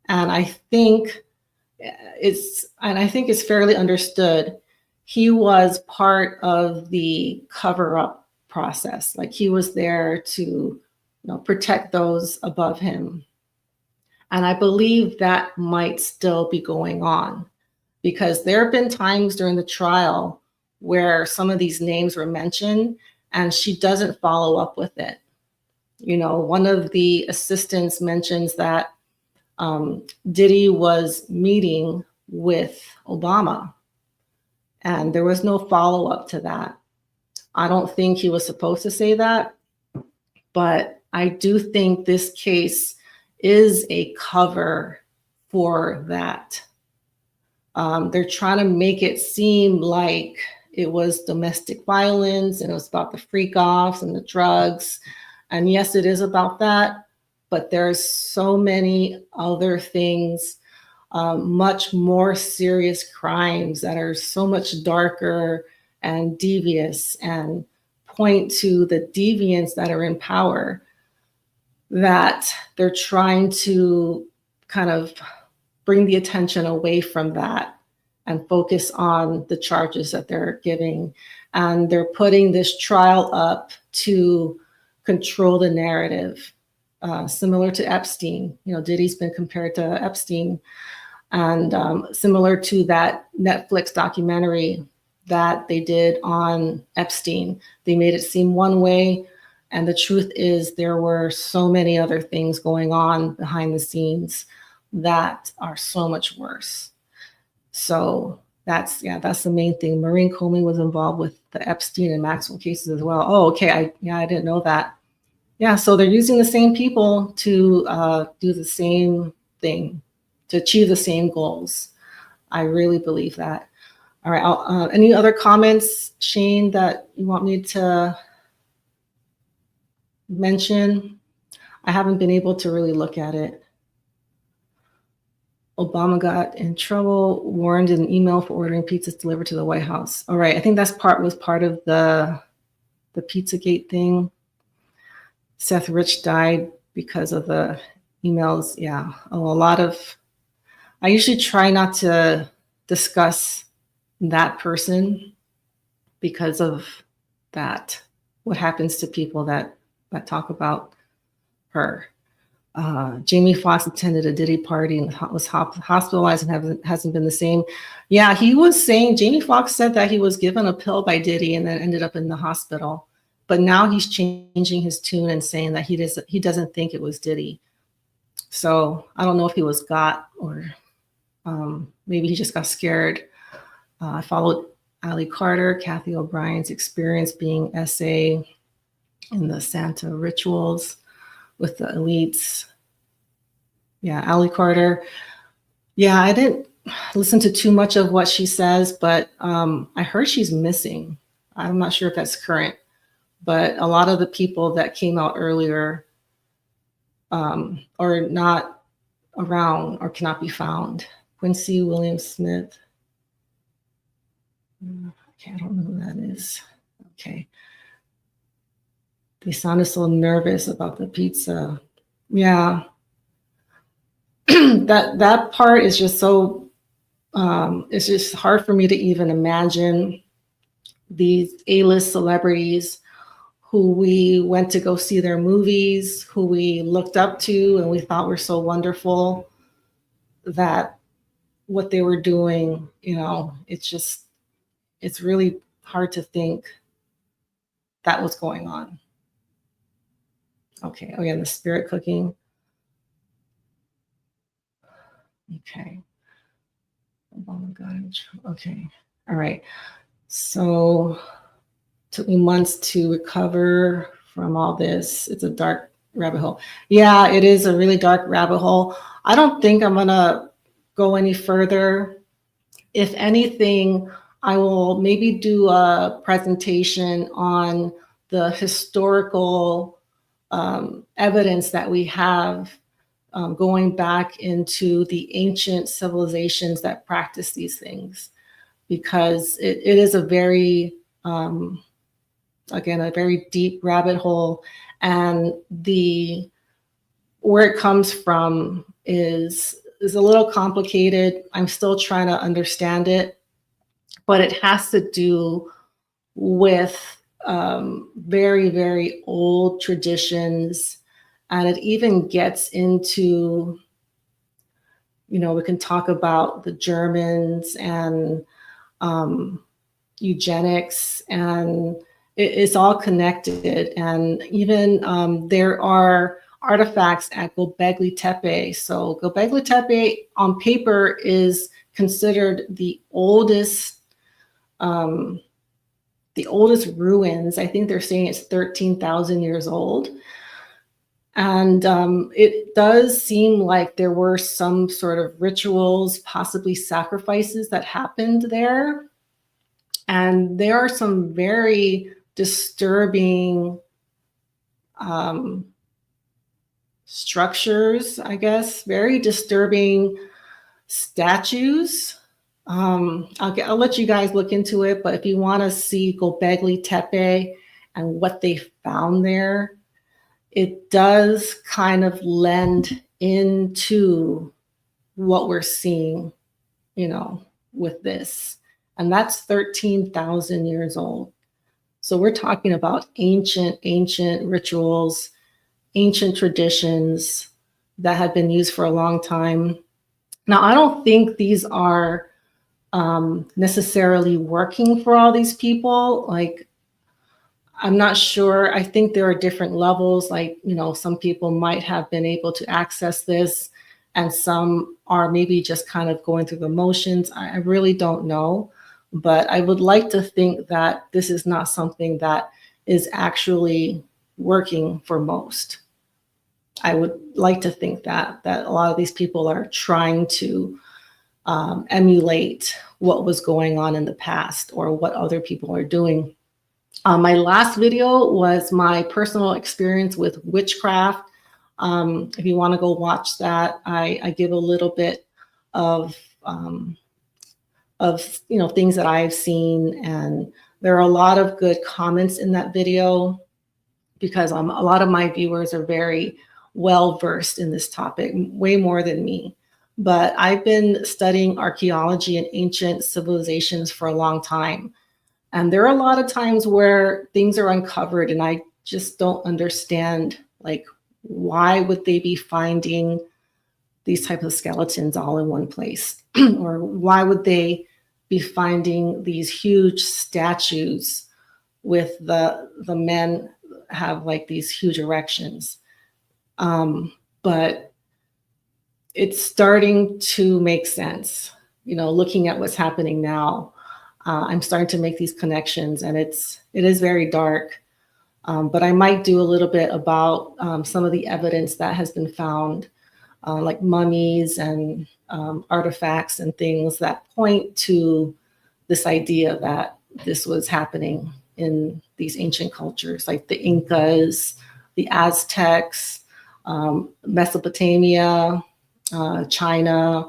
And I think it's fairly understood. He was part of the cover-up process. Like, he was there to, protect those above him. And I believe that might still be going on, because there have been times during the trial where some of these names were mentioned and she doesn't follow up with it. One of the assistants mentions that Diddy was meeting with Obama, and there was no follow-up to that. I don't think he was supposed to say that, but I do think this case is a cover for that. They're trying to make it seem like it was domestic violence and it was about the freak-offs and the drugs. And yes, it is about that, but there's so many other things, much more serious crimes that are so much darker and devious and point to the deviants that are in power, that they're trying to kind of bring the attention away from that and focus on the charges that they're giving. And they're putting this trial up to control the narrative, similar to Epstein. Diddy's been compared to Epstein, and similar to that Netflix documentary that they did on Epstein. They made it seem one way, and the truth is there were so many other things going on behind the scenes that are so much worse. So that's the main thing. Maureen Comey was involved with the Epstein and Maxwell cases as well. Oh, okay. I didn't know that. Yeah, so they're using the same people to do the same thing, to achieve the same goals. I really believe that. All right. Any other comments, Shane, that you want me to mention? I haven't been able to really look at it. Obama got in trouble, warned in an email for ordering pizzas delivered to the White House. All right. I think that was part of the Pizzagate thing. Seth Rich died because of the emails. Yeah. I usually try not to discuss that person because of that, what happens to people that talk about her. Jamie Foxx attended a Diddy party and was hospitalized and hasn't been the same. Yeah, he was saying, Jamie Foxx said that he was given a pill by Diddy and then ended up in the hospital. But now he's changing his tune and saying that he doesn't think it was Diddy. So I don't know if he was got, or maybe he just got scared. I followed Ali Carter, Kathy O'Brien's experience being SA in the Santa rituals with the elites. Yeah, Ali Carter. Yeah, I didn't listen to too much of what she says, but I heard she's missing. I'm not sure if that's current, but a lot of the people that came out earlier are not around or cannot be found. Quincy Williams Smith. Okay, I don't know who that is. Okay. They sounded so nervous about the pizza. Yeah. that part is just so, it's just hard for me to even imagine these A-list celebrities who we went to go see their movies, who we looked up to and we thought were so wonderful, that what they were doing, it's really hard to think that was going on. Okay, oh yeah, the spirit cooking. Okay. Oh my God. Okay, all right. So took me months to recover from all this. It's a dark rabbit hole. Yeah, it is a really dark rabbit hole. I don't think I'm gonna go any further. If anything, I will maybe do a presentation on the historical evidence that we have going back into the ancient civilizations that practice these things, because it is a very, again, a very deep rabbit hole, and where it comes from is a little complicated. I'm still trying to understand it, but it has to do with very, very old traditions. And it even gets into, we can talk about the Germans and eugenics, and it's all connected. And even there are artifacts at Göbekli Tepe. So Göbekli Tepe on paper is considered the oldest ruins. I think they're saying it's 13,000 years old. And it does seem like there were some sort of rituals, possibly sacrifices that happened there. And there are some very disturbing structures, I guess, very disturbing statues. I'll let you guys look into it, but if you want to see Göbekli Tepe and what they found there, it does kind of lend into what we're seeing, with this. And that's 13,000 years old. So we're talking about ancient rituals, ancient traditions that have been used for a long time. Now, I don't think these are necessarily working for all these people. Like, I'm not sure. I think there are different levels. Like, some people might have been able to access this, and some are maybe just kind of going through the motions. I really don't know. But I would like to think that this is not something that is actually working for most. I would like to think that a lot of these people are trying to emulate what was going on in the past or what other people are doing. My last video was my personal experience with witchcraft. If you want to go watch that, I give a little bit of things that I've seen, and there are a lot of good comments in that video because a lot of my viewers are very well versed in this topic, way more than me. But I've been studying archaeology and ancient civilizations for a long time. And there are a lot of times where things are uncovered and I just don't understand, like, why would they be finding these types of skeletons all in one place? Or why would they be finding these huge statues with the men have like these huge erections? But it's starting to make sense, looking at what's happening now. I'm starting to make these connections, and it is very dark. But I might do a little bit about some of the evidence that has been found, like mummies and artifacts and things that point to this idea that this was happening in these ancient cultures, like the Incas, the Aztecs, Mesopotamia, China,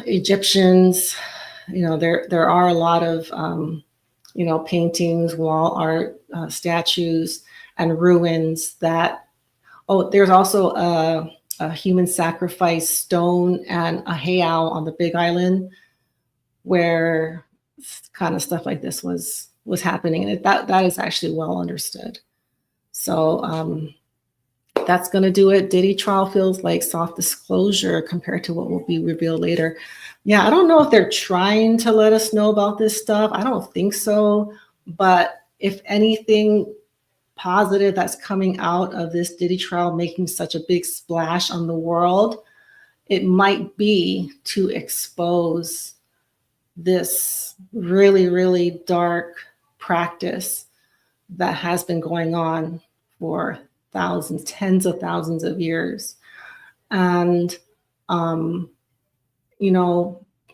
Egyptians, there are a lot of paintings, wall art, statues, and ruins that. Oh, there's also a human sacrifice stone and a heiau on the Big Island, where kind of stuff like this was happening, and that is actually well understood. So that's going to do it. Diddy trial feels like soft disclosure compared to what will be revealed later. Yeah, I don't know if they're trying to let us know about this stuff. I don't think so. But if anything positive that's coming out of this Diddy trial making such a big splash on the world, it might be to expose this really, really dark practice that has been going on for thousands, tens of thousands of years. And,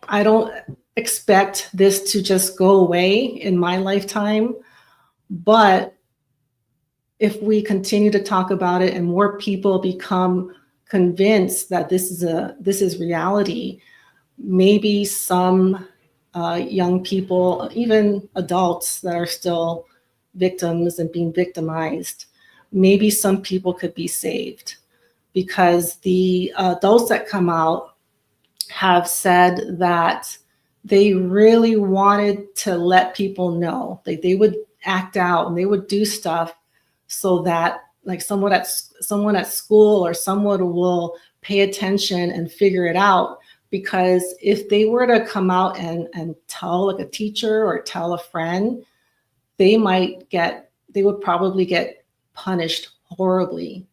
I don't expect this to just go away in my lifetime, but if we continue to talk about it and more people become convinced that this is reality, maybe some young people, even adults that are still victims and being victimized, maybe some people could be saved, because the adults that come out have said that they really wanted to let people know. They would act out and they would do stuff so that like someone at school or someone will pay attention and figure it out. Because if they were to come out and tell like a teacher or tell a friend, they would probably get punished horribly.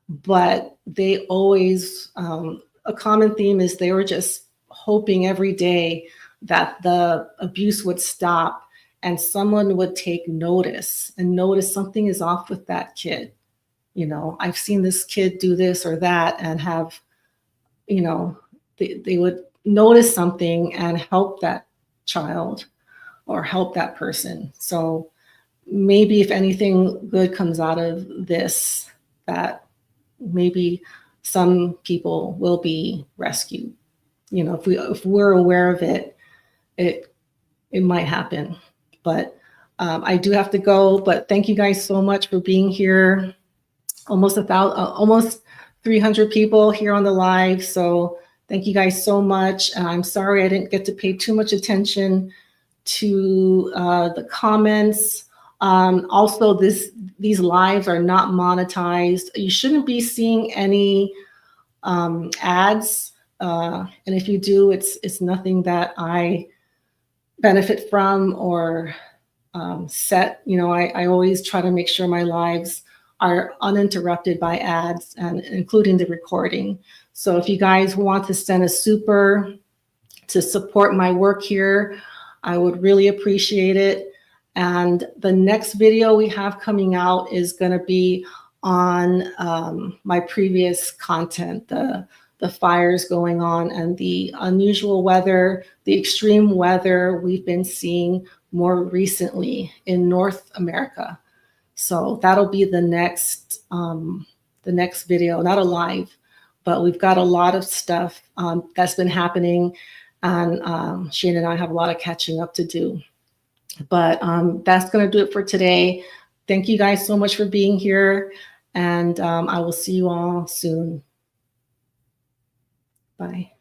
But they always, a common theme is they were just hoping every day that the abuse would stop and someone would take notice and notice something is off with that kid. I've seen this kid do this or that, and have, they would notice something and help that child or help that person. So maybe if anything good comes out of this, that maybe some people will be rescued. If we're aware of it, it might happen. But I do have to go. But thank you guys so much for being here. Almost 300 people here on the live. So thank you guys so much. I'm sorry I didn't get to pay too much attention to the comments. Also, these lives are not monetized. You shouldn't be seeing any ads. And if you do, it's nothing that I benefit from or set. I always try to make sure my lives are uninterrupted by ads, and including the recording. So if you guys want to send a super to support my work here, I would really appreciate it. And the next video we have coming out is going to be on my previous content, the fires going on and the unusual weather, the extreme weather we've been seeing more recently in North America. So that'll be the next video, not a live, but we've got a lot of stuff that's been happening, and Shane and I have a lot of catching up to do. But that's going to do it for today. Thank you guys so much for being here, and I will see you all soon. Bye.